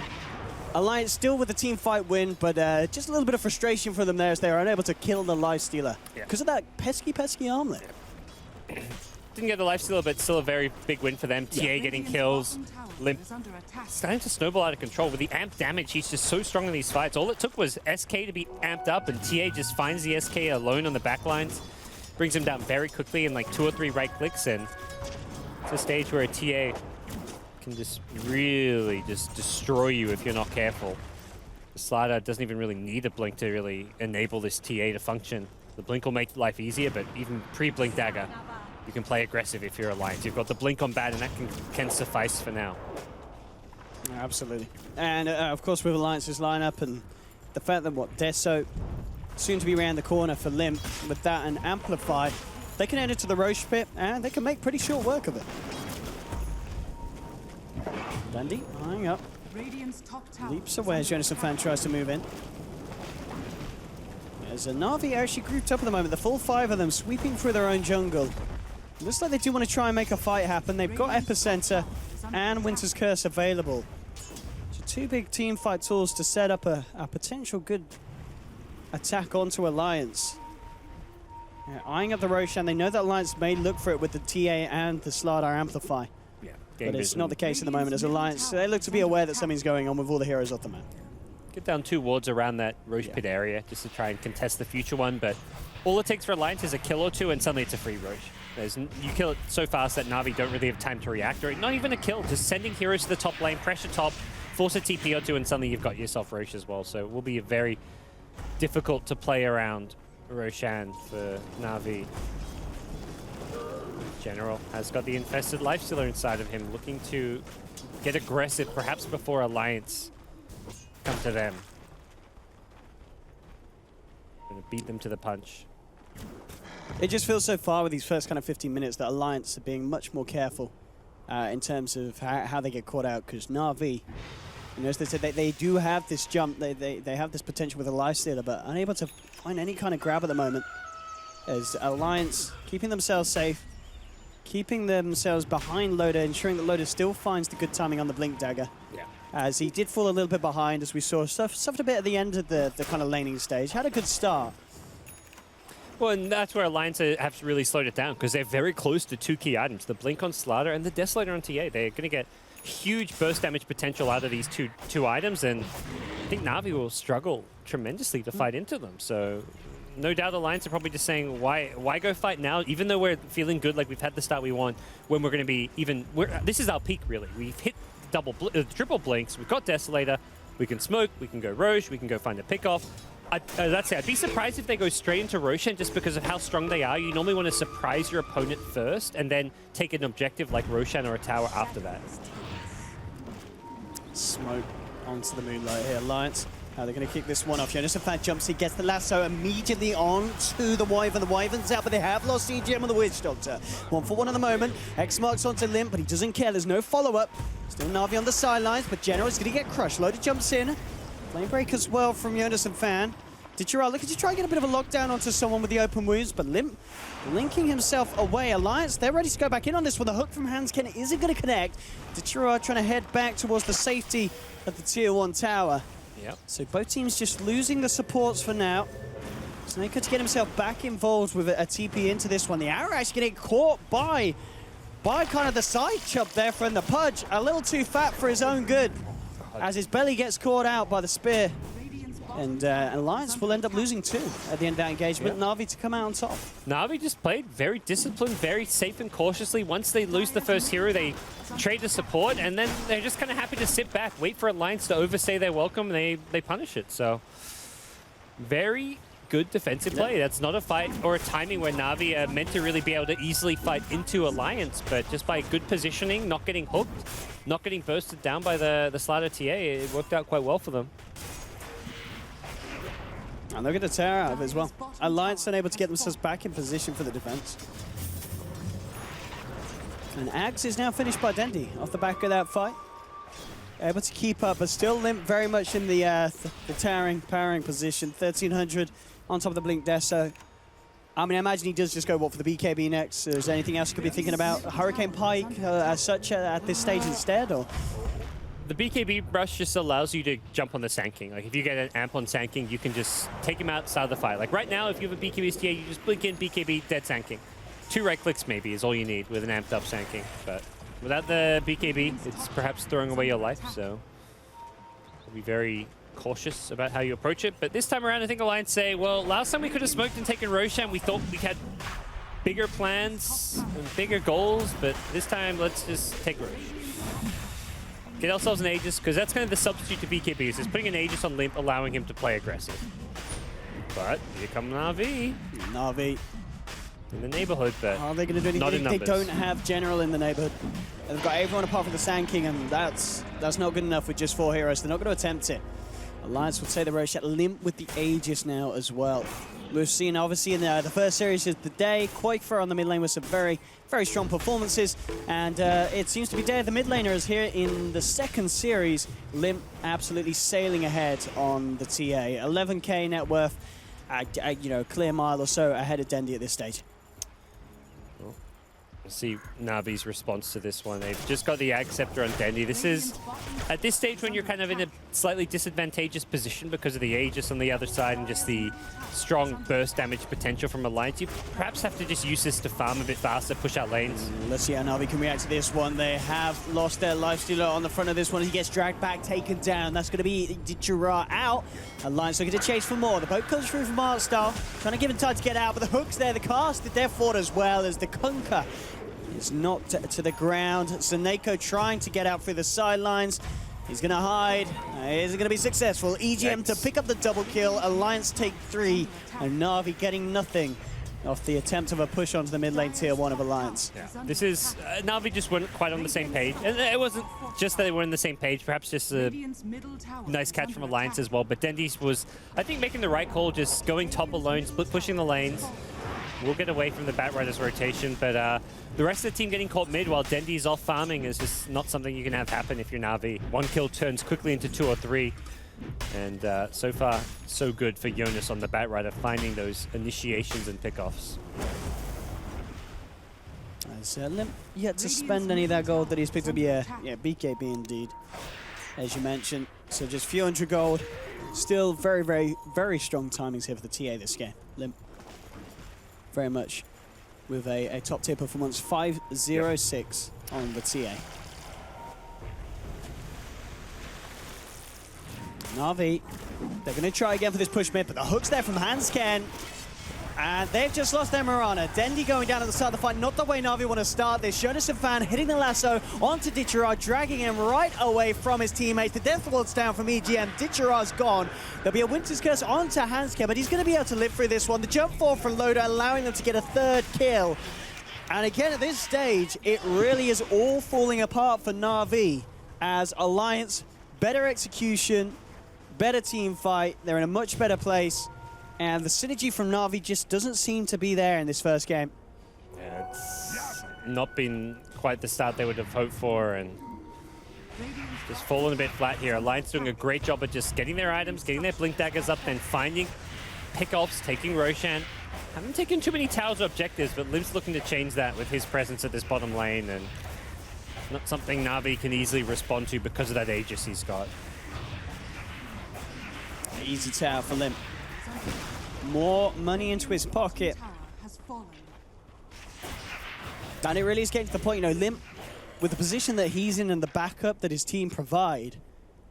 Alliance still with the team fight win, but just a little bit of frustration for them there as they are unable to kill the Lifestealer because of that pesky armlet. Didn't get the Lifestealer, but still a very big win for them. TA getting kills. Limp starting to snowball out of control. With the amp damage, he's just so strong in these fights. All it took was SK to be amped up, and TA just finds the SK alone on the backlines. Brings him down very quickly in like 2 or 3 right clicks, and it's a stage where a TA can just really just destroy you if you're not careful. The Slider doesn't even really need a blink to really enable this TA to function. The blink will make life easier, but even pre-blink dagger, you can play aggressive if you're Alliance. You've got the blink on bad, and that can suffice for now. Absolutely. And of course with Alliance's lineup and the fact that they're so soon to be around the corner for Limp with that and Amplify, they can enter to the Roche pit and they can make pretty short work of it. Dundee eyeing up. Leaps away as Jonas and Fan tries to move in. As Na'Vi actually grouped up at the moment, the full 5 of them sweeping through their own jungle. Looks like they do want to try and make a fight happen. They've got Epicenter and Winter's Curse available. So 2 big team fight tools to set up a potential good attack onto Alliance. Eyeing up the Roshan, they know that Alliance may look for it with the TA and the Slardar Amplify. Yeah, But it's not the case at the moment as Alliance. They look to be aware that something's going on with all the heroes off the map. Get down 2 wards around that Roche pit area just to try and contest the future one, but all it takes for Alliance is a kill or 2 and suddenly it's a free Roche. You kill it so fast that Na'Vi don't really have time to react, or not even a kill, just sending heroes to the top lane, pressure top, force a TP or 2, and suddenly you've got yourself Roche as well. So it will be a very difficult to play around Roshan for Na'Vi. General has got the Infested Lifestealer inside of him, looking to get aggressive, perhaps before Alliance come to them. Gonna beat them to the punch. It just feels so far with these first kind of 15 minutes that Alliance are being much more careful in terms of how they get caught out, because Na'Vi, you know, as they said, they do have this jump, they have this potential with a Lifestealer, but unable to find any kind of grab at the moment. As Alliance keeping themselves safe, keeping themselves behind Loda, ensuring that Loda still finds the good timing on the Blink Dagger. Yeah. As he did fall a little bit behind, as we saw, suffered a bit at the end of the kind of laning stage. Had a good start. Well, and that's where Alliance have really slowed it down, because they're very close to 2 key items, the Blink on Slaughter and the Desolator on TA. They're going to get huge burst damage potential out of these two items, and I think Na'Vi will struggle tremendously to fight into them. So no doubt Alliance are probably just saying, why go fight now, even though we're feeling good, like we've had the start we want, when we're going to be even... this is our peak, really. We've hit triple blinks, we've got Desolator, we can smoke, we can go Roche, we can go find a pick-off. That's it. I'd be surprised if they go straight into Roshan just because of how strong they are. You normally want to surprise your opponent first and then take an objective like Roshan or a tower after that. Smoke onto the Moonlight here, Alliance. They're going to kick this one off. Jonas Fat jumps, he gets the lasso immediately on to the Wyvern. The Wyvern's out, but they have lost EGM on the Witch Doctor. 1-for-1 at the moment. X marks onto Limp, but he doesn't care. There's no follow-up. Still Na'Vi on the sidelines, but General is going to get crushed. Loda jumps in. Flame break as well from Jonas and Fan. Ditchera looking to try and get a bit of a lockdown onto someone with the open wounds, but Limp linking himself away. Alliance, they're ready to go back in on this one. The hook from Hansken isn't going to connect. Ditchera trying to head back towards the safety of the Tier 1 tower. Yep. So both teams just losing the supports for now. Snaker to get himself back involved with a TP into this one. The arrow actually getting caught by kind of the side chop there from the Pudge. A little too fat for his own good as his belly gets caught out by the spear. And Alliance will end up losing 2 at the end of that engagement. Yep. Na'Vi to come out on top. Na'Vi just played very disciplined, very safe and cautiously. Once they lose the first hero, they trade the support, and then they're just kind of happy to sit back, wait for Alliance to overstay their welcome, and they punish it. So very good defensive play. That's not a fight or a timing where Na'Vi are meant to really be able to easily fight into Alliance, but just by good positioning, not getting hooked, not getting bursted down by the Slaughter TA, it worked out quite well for them. And they're going to tear out of it as well. Alliance unable to get themselves back in position for the defense. And Ags is now finished by Dendi off the back of that fight. Able to keep up, but still Limp very much in the powering position. 1300 on top of the Blink Deso. I mean, I imagine he does just go, what, for the BKB next? Is there anything else you could be thinking about? Hurricane Pike as such at this stage instead, or...? The BKB brush just allows you to jump on the Sand King. Like, if you get an amp on Sand King, you can just take him outside of the fight. Like, right now, if you have a BKB STA, you just blink in, BKB, dead Sand King. 2 right clicks, maybe, is all you need with an amped up Sand King. But without the BKB, it's perhaps throwing away your life, so be very cautious about how you approach it. But this time around, I think Alliance say, well, last time we could have smoked and taken Roshan, we thought we had bigger plans and bigger goals, but this time, let's just take Rosh. Get ourselves an Aegis, because that's kind of the substitute to BKB, is just putting an Aegis on Limp, allowing him to play aggressive. But here come Na'Vi. Na'Vi. In the neighborhood, but are they going to do anything? Not in numbers. They don't have General in the neighborhood. They've got everyone apart from the Sand King, and that's not good enough with just 4 heroes. They're not going to attempt it. Alliance would say the Roshan Limp with the Aegis now as well. We've seen, obviously, in the first series of the day, Quakefer on the mid lane with some very, very strong performances. And it seems to be Day of the mid laners here in the second series. Limp absolutely sailing ahead on the TA. 11k net worth, you know, clear mile or so ahead of Dendi at this stage. See Na'Vi's response to this one. They've just got the Ag Scepter on Dendi. This is, at this stage when you're kind of in a slightly disadvantageous position because of the Aegis on the other side and just the strong burst damage potential from Alliance, you perhaps have to just use this to farm a bit faster, push out lanes. Let's see how Na'Vi can react to this one. They have lost their lifestealer on the front of this one. He gets dragged back, taken down. That's going to be Jira out. Alliance looking to chase for more. The boat comes through from Artstar, trying to give him time to get out, but the hook's there. The cast, they're fought as well as the Kunkka is knocked to the ground. Seneko trying to get out through the sidelines. He's going to hide. Isn't going to be successful. EGM to pick up the double kill. Alliance take 3, and Na'Vi getting nothing off the attempt of a push onto the mid lane tier 1 of Alliance. Yeah. This is, Na'Vi just weren't quite on the same page. And it wasn't just that they were on the same page, perhaps just a nice catch from Alliance as well. But Dendi's was, I think, making the right call, just going top alone, split pushing the lanes. We'll get away from the Batrider's rotation, but the rest of the team getting caught mid while Dendi's off farming is just not something you can have happen if you're Na'Vi. 1 kill turns quickly into 2 or 3. And so far, so good for Jonas on the Batrider, finding those initiations and pickoffs. As Limp yet to spend any of that gold that he's picked up. Yeah, BKB indeed, as you mentioned. So just few hundred gold. Still very, very, very strong timings here for the TA this game. Limp very much with a top tier performance, 5-0-6 on the TA. Na'Vi, they're going to try again for this push mid, but the hook's there from Hansken. And they've just lost their Mirana. Dendi going down at the start of the fight, not the way Na'Vi want to start this. Jonas and Fan hitting the lasso onto Ditchera, dragging him right away from his teammates. The Death Ward's down from EGM. Ditchera's gone. There'll be a Winter's Curse onto Hansken, but he's going to be able to live through this one. The jump forward from Loda, allowing them to get a 3rd kill. And again, at this stage, it really is all falling apart for Na'Vi as Alliance, better execution, better team fight. They're in a much better place. And the synergy from Na'Vi just doesn't seem to be there in this first game. Yeah, it's not been quite the start they would have hoped for, and just falling a bit flat here. Alliance doing a great job of just getting their items, getting their Blink Daggers up, then finding pickoffs, taking Roshan. Haven't taken too many towers or objectives, but Liv's looking to change that with his presence at this bottom lane, and not something Na'Vi can easily respond to because of that Aegis he's got. Easy tower for Limp. More money into his pocket. And it really is getting to the point, you know, Limp, with the position that he's in and the backup that his team provide,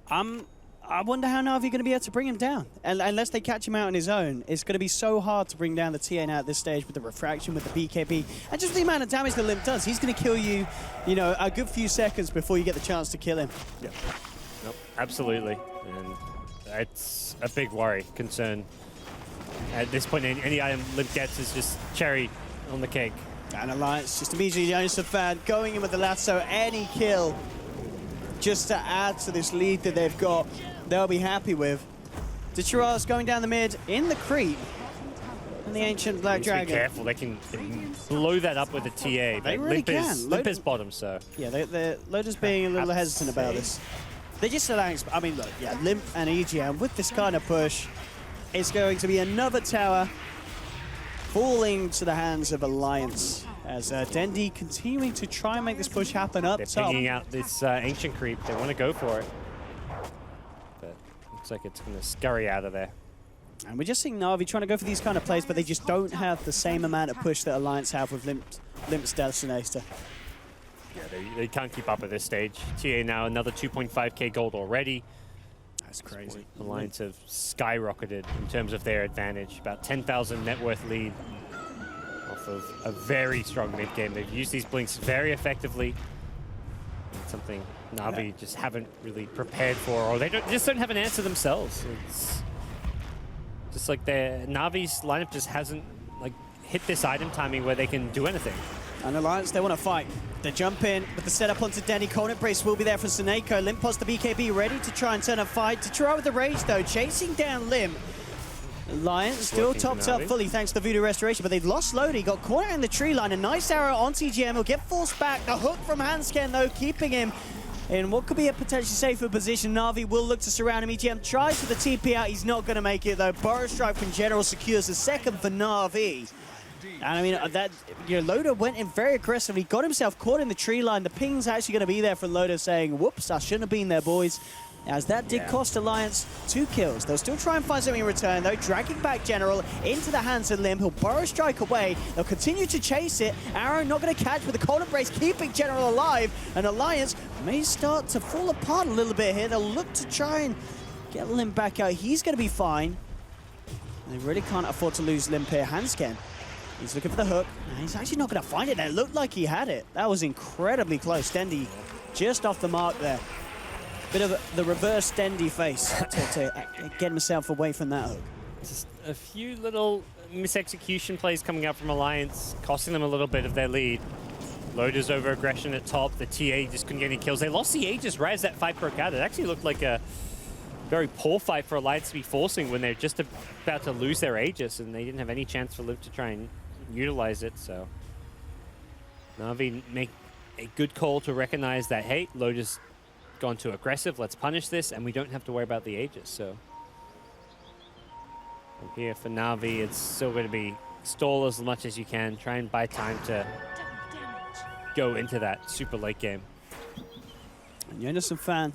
I wonder how Na'Vi are going to be able to bring him down. And unless they catch him out on his own, it's going to be so hard to bring down the TA now at this stage with the refraction, with the BKB, and just the amount of damage that Limp does. He's going to kill you, you know, a good few seconds before you get the chance to kill him. Yeah. Nope, absolutely. And it's a big worry, concern. At this point, any item Limp gets is just cherry on the cake. And Alliance just immediately, Jonas and Fan going in with the lasso, any kill just to add to this lead that they've got, they'll be happy with. Ditchera's going down the mid in the creep. And the Ancient Black Dragon. Be careful, they can blow that up with a TA. They really can. Limp is bottom, so. Yeah, they're Loda's being a little hesitant about this. They're just allowing, I mean, look, yeah, Limp and EGM with this kind of push, it's going to be another tower falling to the hands of Alliance as Dendi continuing to try and make this push happen up They're top. pinging out this Ancient creep. They want to go for it. But looks like it's going to scurry out of there. And we're just seeing Na'Vi trying to go for these kind of plays, but they just don't have the same amount of push that Alliance have with Limp's Destinator. Yeah, they can't keep up at this stage. TA now another 2.5k gold already. That's crazy. Alliance have skyrocketed in terms of their advantage. About 10,000 net worth lead off of a very strong mid game. They've used these blinks very effectively. It's something Na'Vi just haven't really prepared for, or they just don't have an answer themselves. It's just like Na'Vi's lineup just hasn't like hit this item timing where they can do anything. And Alliance, they want to fight. They jump in, but the setup onto Denny. Cold Brace will be there for Seneko. Limp posts the BKB, ready to try and turn a fight. To try with the rage, though, chasing down Limp. Alliance still topped up fully thanks to the Voodoo Restoration, but they've lost Lodi. Got caught in the tree line. A nice arrow on TGM. He'll get forced back. The hook from Hansken, though, keeping him in what could be a potentially safer position. Na'Vi will look to surround him. EGM tries for the TP out. He's not going to make it, though. Burrow Strike from General secures the second for Na'Vi. And I mean, that Loda went in very aggressively, got himself caught in the tree line. The ping's actually going to be there for Loda saying, whoops, I shouldn't have been there, boys. As that did cost Alliance 2 kills. They'll still try and find something in return, though. Dragging back General into the hands of Limp. He'll burrow strike away. They'll continue to chase it. Arrow not going to catch with the Cold Embrace, keeping General alive. And Alliance may start to fall apart a little bit here. They'll look to try and get Limp back out. He's going to be fine. They really can't afford to lose Limp here. Hansken, he's looking for the hook. And he's actually not going to find it. It looked like he had it. That was incredibly close. Dendy just off the mark there. Bit of the reverse Dendy face to get himself away from that hook. Just a few little misexecution plays coming out from Alliance, costing them a little bit of their lead. Loda's over aggression at top. The TA just couldn't get any kills. They lost the Aegis right as that fight broke out. It actually looked like a very poor fight for Alliance to be forcing when they're just about to lose their Aegis, and they didn't have any chance for Liv to try and utilize it. So Na'Vi make a good call to recognize that, hey, Loda's gone too aggressive, let's punish this, and we don't have to worry about the Aegis. So from here for Na'Vi, it's still going to be stall as much as you can, try and buy time to go into that super late game. And Jonas and Fan,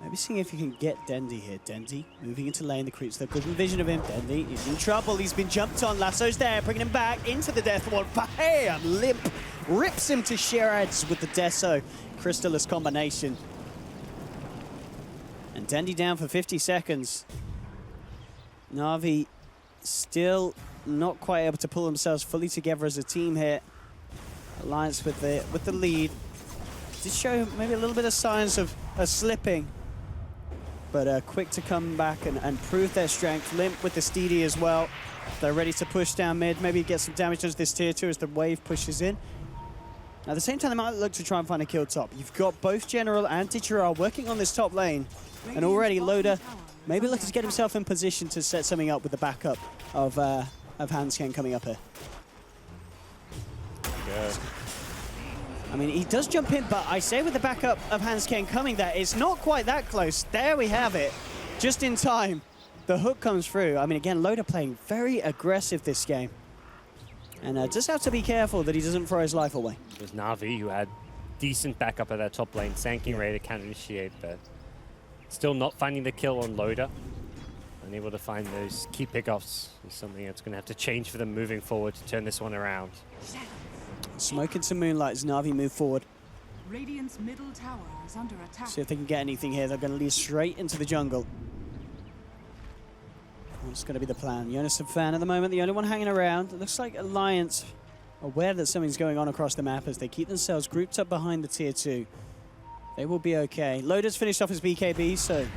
maybe seeing if you can get Dendy here. Dendy moving into lane, the creeps, they've good vision of him. Dendy, he's in trouble, he's been jumped on, Lasso's there, bringing him back into the death ward. Bam! Limp rips him to shards with the Deso. Crystallis combination. And Dendy down for 50 seconds. Na'Vi still not quite able to pull themselves fully together as a team here. Alliance with the lead. Did show maybe a little bit of signs of slipping, but quick to come back and prove their strength. Limp with the Steedy as well. They're ready to push down mid, maybe get some damage as this tier 2 as the wave pushes in. At the same time, they might look to try and find a kill top. You've got both General and Tichira working on this top lane. And already Loda maybe looking to get himself in position to set something up with the backup of Hansken coming up here. Good. I mean, he does jump in, but I say with the backup of Hansken coming there, it's not quite that close. There we have it, just in time. The hook comes through. I mean, again, Loda playing very aggressive this game. And just have to be careful that he doesn't throw his life away. It was Na'Vi who had decent backup at that top lane, Sanking ready to counter initiate, but still not finding the kill on Loda. Unable to find those key pickoffs is something that's going to have to change for them moving forward to turn this one around. Smoke into Moonlight as Na'Vi move forward. Radiant's middle tower is under attack. See if they can get anything here. They're going to lead straight into the jungle. What's going to be the plan? Jonas and Fan at the moment, the only one hanging around. It looks like Alliance aware that something's going on across the map as they keep themselves grouped up behind the tier 2. They will be okay. Loda's finished off his BKB, so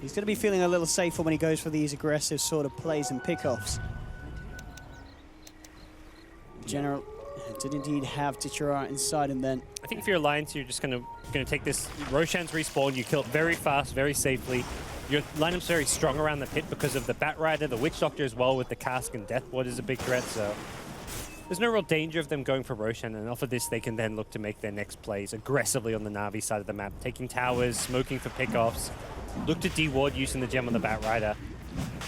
he's going to be feeling a little safer when he goes for these aggressive sort of plays and pickoffs. General did indeed have Tichira inside him then. I think if you're Alliance, you're just gonna take this Roshan's respawn. You kill it very fast, very safely. Your lineup's very strong around the pit because of the Bat Rider, the Witch Doctor as well with the Cask, and Death Ward is a big threat. So there's no real danger of them going for Roshan, and off of this they can then look to make their next plays aggressively on the Na'Vi side of the map, taking towers, smoking for pickoffs. Look to de-ward using the gem on the Bat Rider.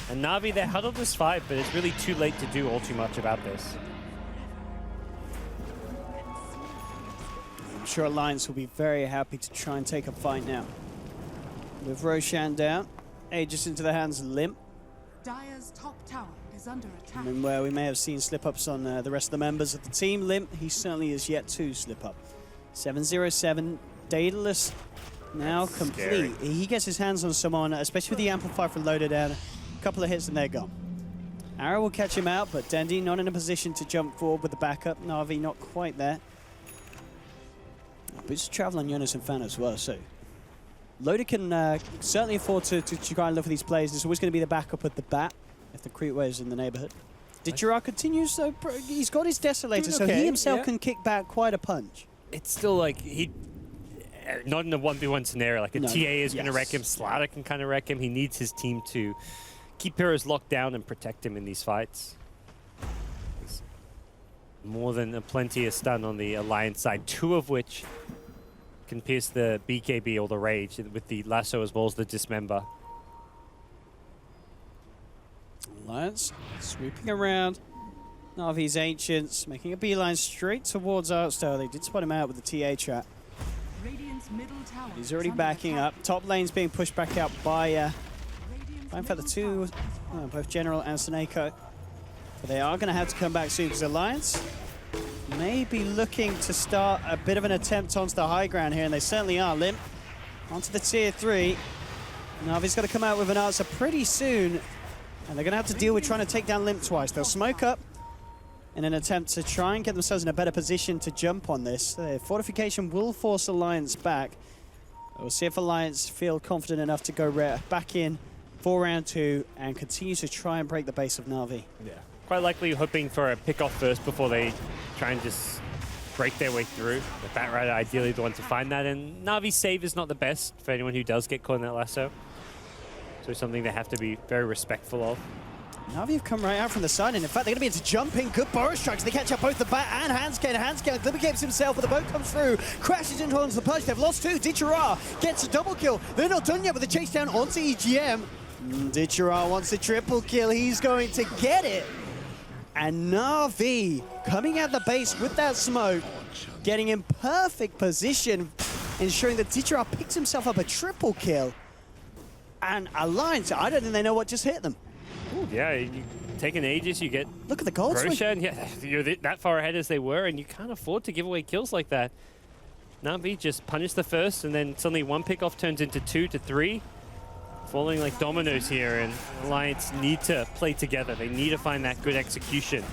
And Na'Vi, they're huddled this fight, but it's really too late to do all too much about this. I'm sure Alliance will be very happy to try and take a fight now. With Roshan down, Aegis into the hands of Limp. Dire's top tower is under attack. I mean, where we may have seen slip-ups on the rest of the members of the team. Limp, he certainly is yet to slip up. 707, Daedalus now complete. He gets his hands on someone, especially with the Amplifier from Loda down. A couple of hits and they're gone. Arrow will catch him out, but Dendy not in a position to jump forward with the backup. Na'Vi not quite there. But it's travel on Jonas and Fan as well, so Loda can certainly afford to try and look for these plays. There's always going to be the backup with the bat if the creep wave is in the neighborhood. Dichira continues, so he's got his Desolator, so he himself can kick back quite a punch. It's still like not in a 1v1 scenario, like a TA is going to wreck him, Slaughter can kind of wreck him. He needs his team to keep heroes locked down and protect him in these fights. There's more than a plenty of stun on the Alliance side, 2 of which can pierce the BKB or the Rage with the Lasso as well as the Dismember. Alliance sweeping around. Na'Vi's Ancients making a beeline straight towards Artstar. They did spot him out with the TA trap. Radiant's middle tower He's is already under backing attack. up. Top lane's being pushed back out by, Radiant's in fact, the middle two, tower is both General and Seneko. But they are going to have to come back soon because Alliance may be looking to start a bit of an attempt onto the high ground here, and they certainly are. Limp onto the tier 3. Na'Vi's got to come out with an answer pretty soon, and they're going to have to deal with trying to take down Limp twice. They'll smoke up in an attempt to try and get themselves in a better position to jump on this. Fortification will force Alliance back. We'll see if Alliance feel confident enough to go back in for round 2 and continue to try and break the base of Na'Vi. Yeah. Quite likely hoping for a pick off first before they try and just break their way through. The Batrider ideally the one to find that, and Na'Vi's save is not the best for anyone who does get caught in that lasso. So something they have to be very respectful of. Na'Vi have come right out from the side, and in fact, they're going to be able to jump in. Good burrow strikes. They catch up both the bat and Handscan. Handscan glimmercaps himself, but the boat comes through, crashes into onto the push. They've lost 2. Dichara gets a double kill. They're not done yet with the chase down onto EGM. Dichara wants a triple kill. He's going to get it. And Na'Vi coming out the base with that smoke, getting in perfect position, ensuring that Dichara picks himself up a triple kill. And Alliance, I don't think they know what just hit them. Ooh, yeah, you take an Aegis, you get Look at the gold swing. Grosha, and yeah, you're that far ahead as they were, and you can't afford to give away kills like that. Na'Vi just punished the first, and then suddenly one pick-off turns into 2 to 3. Falling like dominoes here, and Alliance need to play together. They need to find that good execution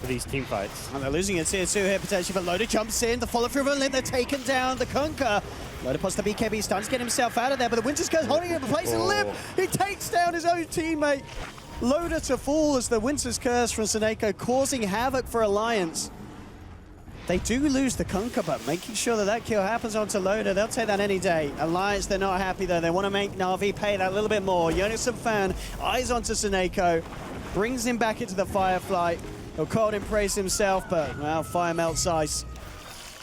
for these team fights. And they're losing a tier 2 here potentially, but Loda jumps in. The follow-through of a Limp, they're taken down. The Kunkka. Loda puts the BKB stun to get himself out of there, but the Winter's Curse holding him in place. And Limp, he takes down his own teammate. Loda to fall as the Winter's Curse from Seneko, causing havoc for Alliance. They do lose the Kunkka, but making sure that that kill happens onto Loda, they'll take that any day. Alliance, they're not happy though. They want to make Na'Vi pay that little bit more. Jonas and Fan, eyes onto Seneko, brings him back into the Firefly. He'll call him praise himself, but, well, fire melts ice.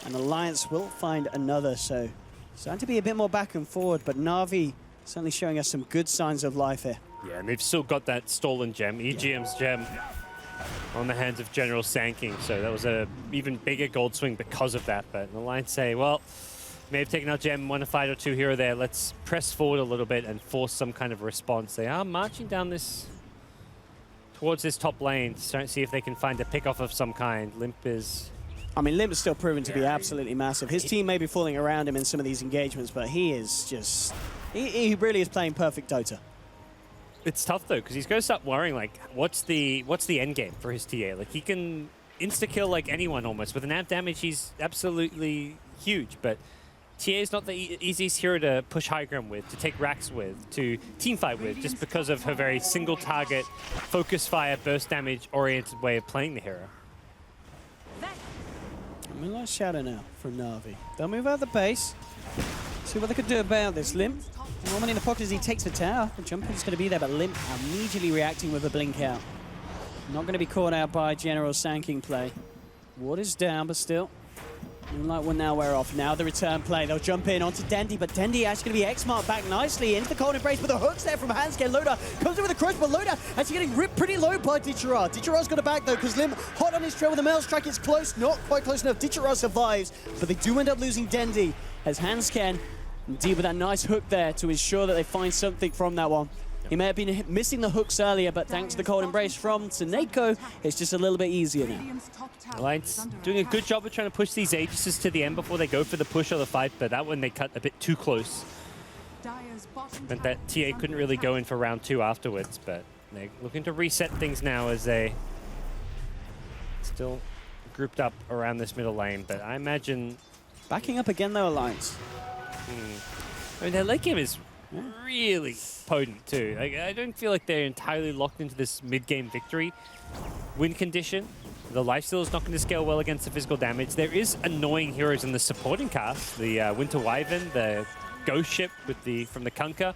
And Alliance will find another, so starting to be a bit more back and forward, but Na'Vi certainly showing us some good signs of life here. Yeah, and they've still got that stolen gem, EGM's gem, on the hands of General Sanking, so that was a even bigger gold swing because of that. But the Alliance say, well, may have taken our gem, won a fight or 2 here or there. Let's press forward a little bit and force some kind of response. They are marching down this towards this top lane to see if they can find a pick-off of some kind. Limp is... I mean, Limp is still proven to be absolutely massive. His team may be falling around him in some of these engagements, but he is just... He really is playing perfect Dota. It's tough though, because he's going to start worrying, like, what's the end game for his TA? Like, he can insta-kill like anyone almost. With an amp damage, he's absolutely huge, but TA is not the easiest hero to push high ground with, to take racks with, to teamfight with, just because of her very single target, focus fire, burst damage oriented way of playing the hero. Moonlight Shadow now from Na'Vi. They'll move out the base. See what they can do about this. Limp, normally in the pocket as he takes the tower. The jump is going to be there, but Limp immediately reacting with a blink out. Not going to be caught out by General Sanking play. Ward is down, but still. Moonlight will now wear off. Now the return play. They'll jump in onto Dendi, but Dendi actually going to be X-marked back nicely into the cold embrace, but the hook's there from Handscan. Loda comes in with a crush, but Loda actually getting ripped pretty low by Dichara. Dichara's got it back though, because Limp hot on his trail with a mail strike. It's close, not quite close enough. Dichara survives, but they do end up losing Dendi as Handscan deal with that nice hook there to ensure that they find something from that one. He may have been missing the hooks earlier, but thanks to the cold embrace from Seneko, it's just a little bit easier now. Radiant's top tower Alliance is under doing a attack. good job of trying to push these Aegises to the end before they go for the push or the fight, but that one they cut a bit too close. Dire's bottom Meant tower that is TA under couldn't really attack. go in for round 2 afterwards, but they're looking to reset things now as they still grouped up around this middle lane, but I imagine... Backing up again though, Alliance. I mean, their late game is really potent too. Like, I don't feel like they're entirely locked into this mid-game victory win condition. The lifesteal is not going to scale well against the physical damage. There is annoying heroes in the supporting cast. The Winter Wyvern, the Ghost Ship with from the Kunkka,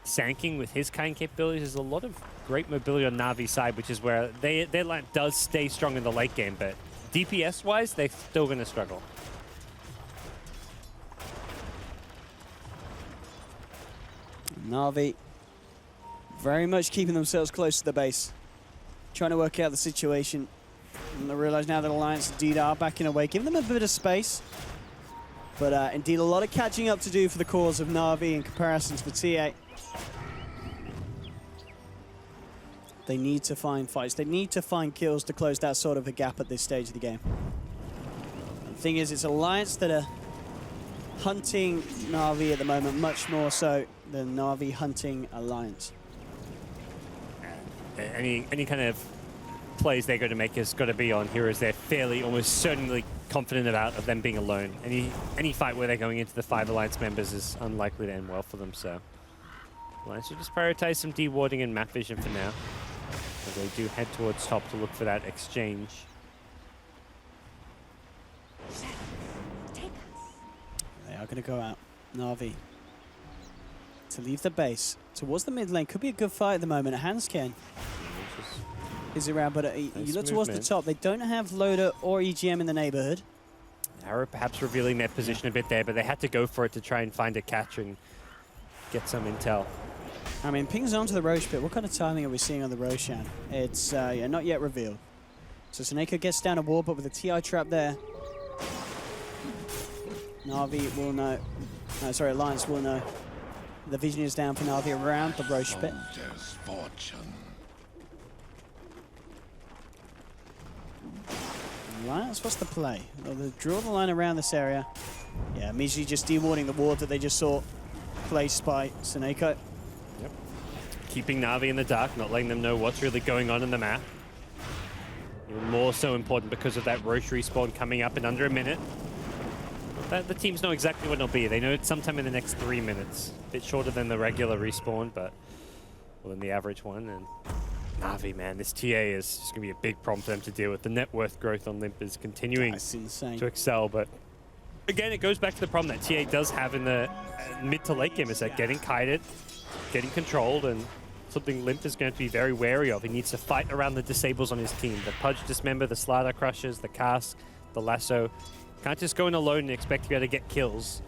Sanking with his kind capabilities. There's a lot of great mobility on Na'Vi's side, which is where their line does stay strong in the late game, but DPS-wise, they're still going to struggle. Na'Vi very much keeping themselves close to the base. trying to work out the situation. And I realize now that Alliance indeed are backing away, giving them a bit of space. But indeed, a lot of catching up to do for the cause of Na'Vi in comparison to the TA. They need to find fights. They need to find kills to close that sort of a gap at this stage of the game. The thing is, it's Alliance that are hunting Na'Vi at the moment, much more so than Na'Vi hunting Alliance. Any kind of plays they're going to make has got to be on heroes they're fairly, almost certainly confident about of them being alone. Any fight where they're going into the 5 Alliance members is unlikely to end well for them, so Alliance should just prioritize some dewarding and map vision for now. But they do head towards top to look for that exchange. They are going to go out. Na'Vi to leave the base towards the mid lane. Could be a good fight at the moment. Hansken is around, but you look towards the top. They don't have Loader or EGM in the neighborhood. Arrow perhaps revealing their position a bit there, but they had to go for it to try and find a catch and get some intel. I mean, pings onto the Roche pit. What kind of timing are we seeing on the Roshan? It's yeah, not yet revealed. So Seneko gets down a wall, but with a TI trap there, Na'Vi will know. No, sorry, Alliance will know. The vision is down for Na'Vi around the Roche pit. Alliance, what's the play? Well, they draw the line around this area. Yeah, Miji just dewarding the ward that they just saw placed by Seneko. Yep. Keeping Na'Vi in the dark, not letting them know what's really going on in the map. Even more so important because of that Roche respawn coming up in under a minute. The teams know exactly when it'll be. They know it's sometime in the next 3 minutes. A bit shorter than the regular respawn, but more than the average one. And Na'Vi, man, this TA is just going to be a big problem for them to deal with. The net worth growth on Limp is continuing to excel, but again, it goes back to the problem that TA does have in the mid to late game, is that getting kited, getting controlled, and something Limp is going to be very wary of. He needs to fight around the disables on his team. The Pudge Dismember, the Slider Crushes, the Cask, the Lasso. Can't just go in alone and expect to be able to get kills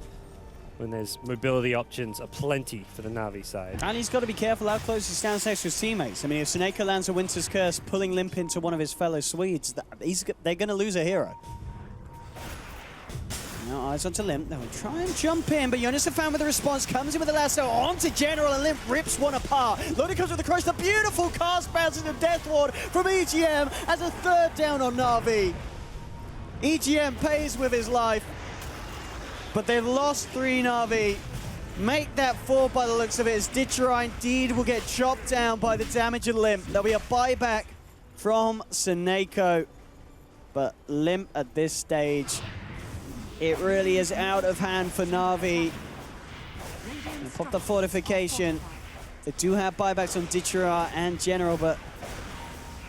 when there's mobility options aplenty for the Na'Vi side. And he's got to be careful how close he stands next to his teammates. I mean, if Seneko lands a Winter's Curse, pulling Limp into one of his fellow Swedes, they're going to lose a hero. Now eyes onto Limp. They'll try and jump in, but Jonas found with the response, comes in with the lasso onto General, and Limp rips one apart. Loader comes with the crush, the beautiful cast bounce into Death Ward from EGM as a third down on Na'Vi. EGM pays with his life, but they've lost 3 Na'Vi. Make that 4 by the looks of it, as Ditchera indeed will get chopped down by the damage of Limp. There'll be a buyback from Seneko, but Limp at this stage, it really is out of hand for Na'Vi. They pop the fortification. They do have buybacks on Ditchera and General, but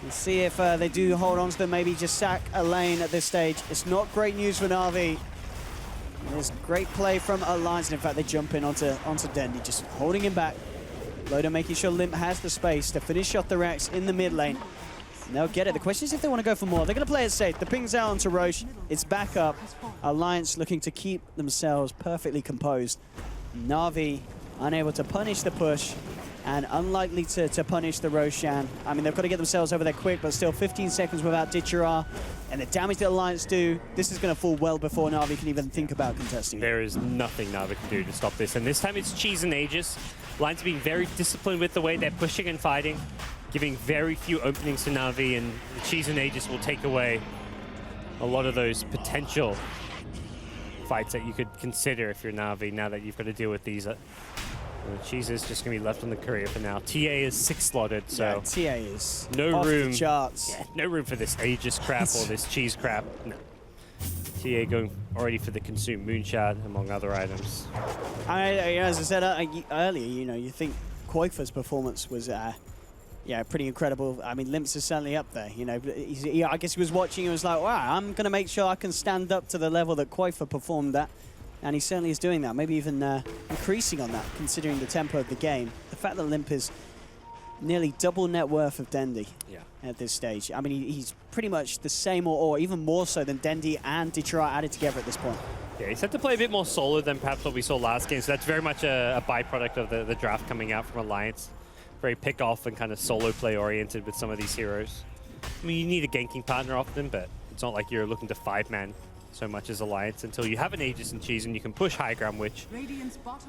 we'll see if they do hold on to them, maybe just sack a lane at this stage. It's not great news for Na'Vi. There's great play from Alliance, and in fact they jump in onto Dendi, just holding him back. Loader making sure Limp has the space to finish off the Rex in the mid lane. And they'll get it. The question is if they want to go for more. They're going to play it safe. The ping's out onto Roche. It's back up. Alliance looking to keep themselves perfectly composed. Na'Vi unable to punish the push, and unlikely to punish the Roshan. I mean, they've got to get themselves over there quick, but still 15 seconds without Ditchera. And the damage that Alliance do, this is going to fall well before Na'Vi can even think about contesting. There is nothing Na'Vi can do to stop this. And this time it's Cheese and Aegis. Alliance being very disciplined with the way they're pushing and fighting, giving very few openings to Na'Vi, and the Cheese and Aegis will take away a lot of those potential fights that you could consider if you're Na'Vi, now that you've got to deal with these. Cheese is just going to be left on the courier for now. TA is 6 slotted, so yeah, TA is no off room. The charts. Yeah, no room for this Aegis crap or this Cheese crap. No. TA going already for the consumed Moonshard, among other items. As I said earlier, you think Koifa's performance was pretty incredible. I mean, Limps is certainly up there. I guess he was watching and was like, wow, I'm going to make sure I can stand up to the level that Koifa performed at. And he certainly is doing that, maybe even increasing on that, considering the tempo of the game. The fact that Limp is nearly double net worth of Dendi at this stage. I mean, he's pretty much the same or even more so than Dendi and Ditchera added together at this point. Yeah, he's had to play a bit more solo than perhaps what we saw last game, so that's very much a byproduct of the draft coming out from Alliance. very pick-off and kind of solo play oriented with some of these heroes. I mean, you need a ganking partner often, but it's not like you're looking to 5-man so much as Alliance until you have an Aegis and Cheese and you can push high ground, which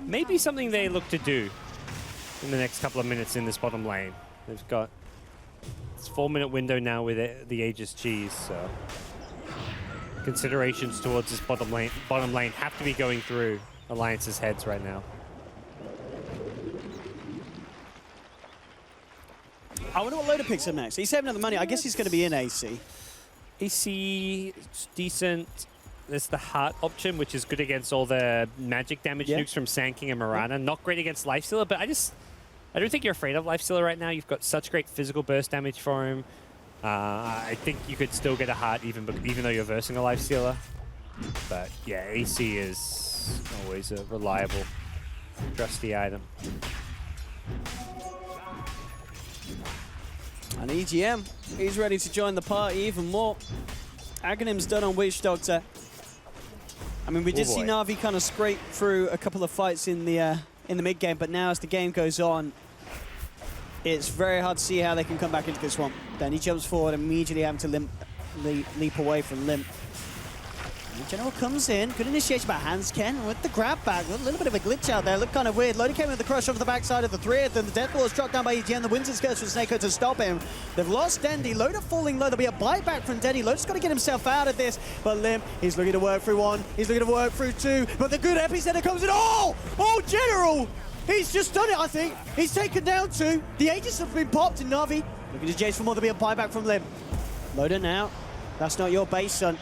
may be something they look to do in the next couple of minutes in this bottom lane. They've got this 4-minute window now with the Aegis Cheese, so considerations towards this bottom lane have to be going through Alliance's heads right now. I wonder what Loda picks up next. He's saving up the money. I guess he's going to be in AC. AC, decent. There's the Heart option, which is good against all the magic damage nukes from Sand King and Mirana. Not great against Lifestealer, but I don't think you're afraid of Lifestealer right now. You've got such great physical burst damage for him. I think you could still get a Heart even though you're versing a Lifestealer. But yeah, AC is always a reliable, trusty item. And EGM, he's ready to join the party even more. Aghanim's done on Witch Doctor. I mean, we did see Na'Vi kind of scrape through a couple of fights in the mid game, but now as the game goes on, it's very hard to see how they can come back into this one. Then he jumps forward, immediately having to leap away from Limp. The General comes in, good initiation by Hansken with the grab back. A little bit of a glitch out there, looked kind of weird. Loda came in with the crush over the backside of the 3rd, and the Death Wall is struck down by EGM. The Winter Skirts from Snako to stop him. They've lost Dendy. Loda falling low. There'll be a buyback from Dendy. Loda's got to get himself out of this. But Limp, he's looking to work through 1. He's looking to work through 2. But the good epicenter comes in. Oh, General! He's just done it, I think. He's taken down 2. The Aegis have been popped in Na'Vi. Looking to Jace for more. There'll be a buyback from Limp. Loda now. That's not your base, son.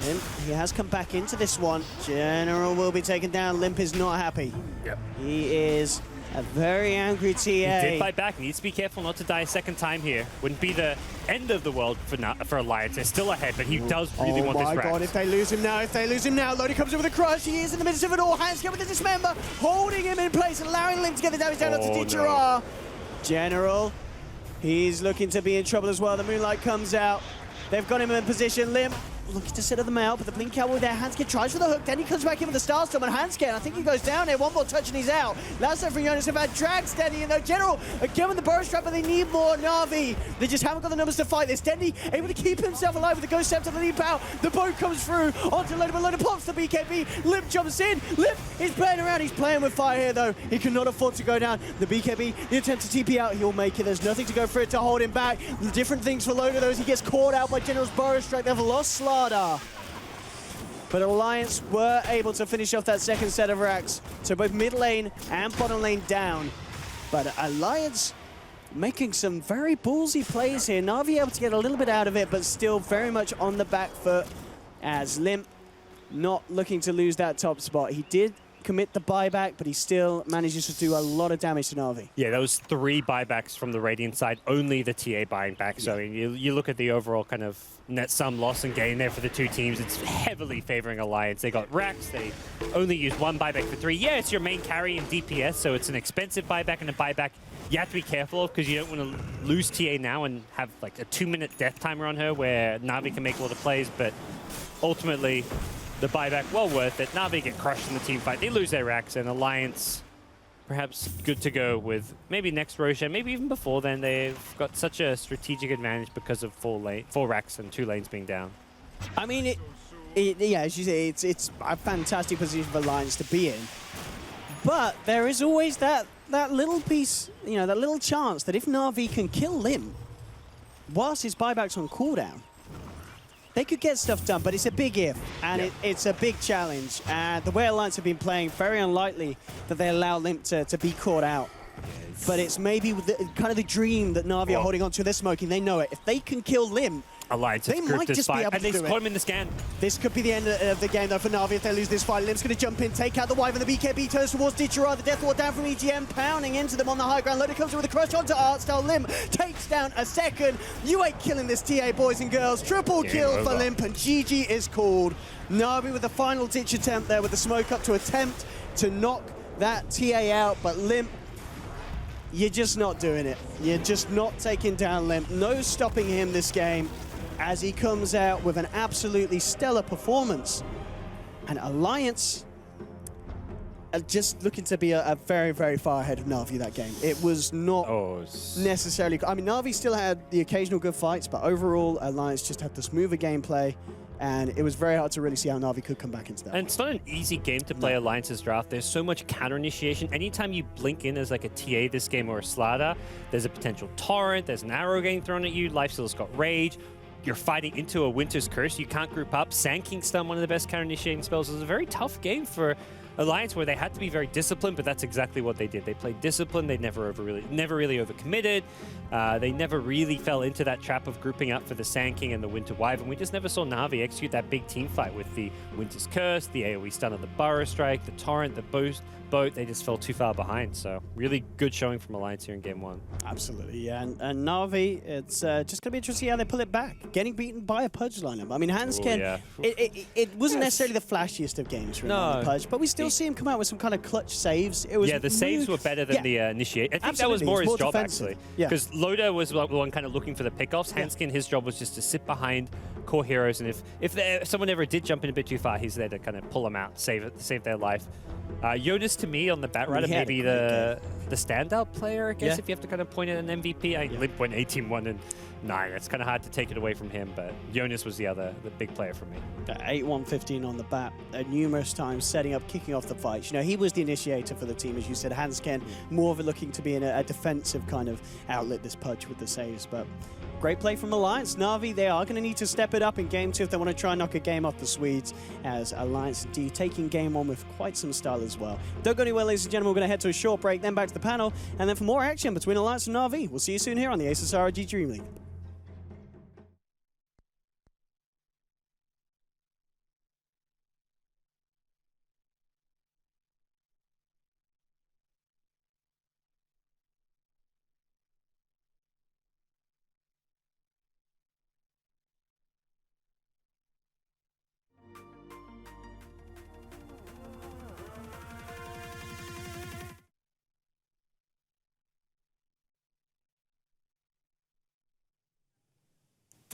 Limp, he has come back into this one. General will be taken down. Limp is not happy. Yep. He is a very angry TA. He did fight back. Needs to be careful not to die a second time here. Wouldn't be the end of the world for Alliance. They're still ahead, but he does really want this rack. Oh my god, if they lose him now, Loda comes in with a crush. He is in the midst of it all. Hansken with the dismember, holding him in place, allowing Limp to get the damage down onto Teacher. General, he's looking to be in trouble as well. The Moonlight comes out. They've got him in position. Limp looking to set them out, but the Blink Cow with their Hansken tries for the hook. Then he comes back in with the Starstorm, and Hansken, I think he goes down there. One more touch and he's out. Last time from Jonas have had drags Dendy, and though General again with the burst trap, but they need more Na'Vi. They just haven't got the numbers to fight this. Dendy able to keep himself alive with the Ghost Scepter to the leap out. The boat comes through onto Loda, but Loda pops the BKB. Limp jumps in. Limp is playing around. He's playing with fire here, though. He cannot afford to go down. The BKB, the attempt to TP out, he'll make it. There's nothing to go for it to hold him back. The different things for Loda, though, is he gets caught out by General's burst strike. They've lost Slardar. But Alliance were able to finish off that second set of racks. So both mid lane and bottom lane down. But Alliance making some very ballsy plays here. Na'Vi able to get a little bit out of it, but still very much on the back foot as Limp not looking to lose that top spot. He did commit the buyback, but he still manages to do a lot of damage to Na'Vi. Yeah, those 3 buybacks from the Radiant side, only the TA buying back. So you look at the overall kind of net sum loss and gain there for the 2 teams. It's heavily favoring Alliance. They got racks. They only used 1 buyback for 3. Yeah, it's your main carry in DPS, so it's an expensive buyback and a buyback you have to be careful of because you don't want to lose TA now and have like a 2-minute death timer on her where Na'Vi can make a lot of plays, but ultimately the buyback, well worth it. Na'Vi get crushed in the team fight. They lose their racks, and Alliance perhaps good to go with maybe next Roshan, maybe even before then. They've got such a strategic advantage because of 4 racks and 2 lanes being down. I mean, yeah, as you say, it's a fantastic position for Alliance to be in. But there is always that little piece, you know, that little chance that if Na'Vi can kill Lim whilst his buyback's on cooldown, they could get stuff done, but it's a big if, and it's a big challenge. And the way Alliance have been playing, very unlikely that they allow Limp to be caught out. But it's maybe kind of the dream that Na'Vi are holding on to. They're smoking, they know it. If they can kill Lim, Alliance they might just be able to do it. At least put him in the scan. This could be the end of the game, though, for Na'Vi if they lose this fight. Limp's going to jump in, take out the Wyvern. The BKB turns towards Ditchera. The Death Ward down from EGM, pounding into them on the high ground. Loda comes in with a crush onto Artstyle. Limp takes down a second. You ain't killing this TA, boys and girls. Triple kill for Limp, and GG is called. Na'Vi with the final ditch attempt there with the smoke up to attempt to knock that TA out, but Limp, you're just not doing it. You're just not taking down Limp. No stopping him this game, as he comes out with an absolutely stellar performance. And Alliance, just looking to be a very, very far ahead of Na'Vi that game. It was not necessarily... I mean, Na'Vi still had the occasional good fights, but overall, Alliance just had the smoother gameplay, and it was very hard to really see how Na'Vi could come back into that. And it's not an easy game to play Alliance's draft. There's so much counter initiation. Anytime you blink in as like a TA this game or a Slardar, there's a potential torrent, there's an arrow getting thrown at you, Lifesteal's got rage. You're fighting into a Winter's Curse. You can't group up. Sand King's Stun, one of the best counter-initiating spells. It was a very tough game for Alliance where they had to be very disciplined, but that's exactly what they did. They played disciplined. They never really overcommitted. They never really fell into that trap of grouping up for the Sand King and the Winter Wyvern. We just never saw Na'Vi execute that big team fight with the Winter's Curse, the AoE stun of the Burrow Strike, the Torrent, the boat. They just fell too far behind. So really good showing from Alliance here in Game 1. Absolutely, yeah. And Na'Vi, it's just going to be interesting to see how they pull it back. Getting beaten by a Pudge lineup. I mean, Hanskin, it wasn't necessarily the flashiest of games from Pudge, but we still see him come out with some kind of clutch saves. It was the saves were better than the initiate. I think that was more his job, actually. Because Loda was the one kind of looking for the pickoffs. Hanskin, his job was just to sit behind core heroes, and if someone ever did jump in a bit too far, he's there to kind of pull them out, save their life. Jonas, to me, on the Batrider, maybe the standout player, I guess, if you have to kind of point at an MVP. Limp went 18-1 and 9. It's kind of hard to take it away from him, but Jonas was the big player for me. 8-1-15 on the bat, numerous times setting up, kicking off the fights. You know, he was the initiator for the team, as you said. Hanskin, more of it looking to be in a defensive kind of outlet, this Pudge with the saves, but great play from Alliance. Na'Vi, they are going to need to step it up in Game 2 if they want to try and knock a game off the Swedes, as Alliance indeed taking Game 1 with quite some style as well. Don't go anywhere, ladies and gentlemen. We're going to head to a short break, then back to the panel, and then for more action between Alliance and Na'Vi. We'll see you soon here on the ASUS ROG DreamLeague.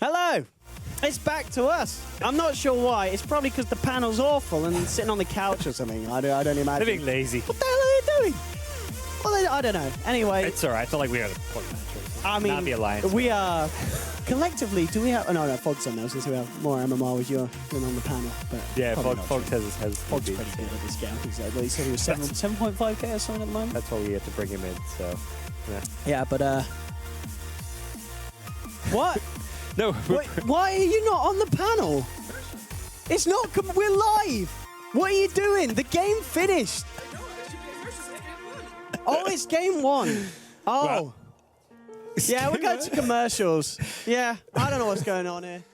Hello! It's back to us. I'm not sure why. It's probably because the panel's awful and sitting on the couch or something. I don't imagine. They're being lazy. What the hell are they doing? Well, I don't know. Anyway. It's all right. I feel like we are the point match. I mean, Na'Vi Alliance. We are... Collectively, do we have... Oh, no, Fog's on now, since we have more MMR with you on the panel. But yeah, Fog has Fog's pretty good at this game. I think so. Well, he said he was 7.5k or something at the moment. That's why we had to bring him in, so... Yeah, but... What? No. Wait, why are you not on the panel? It's not... We're live! What are you doing? The game finished! Oh, it's Game 1. Oh. Well, yeah, we're going to commercials. Yeah, I don't know what's going on here.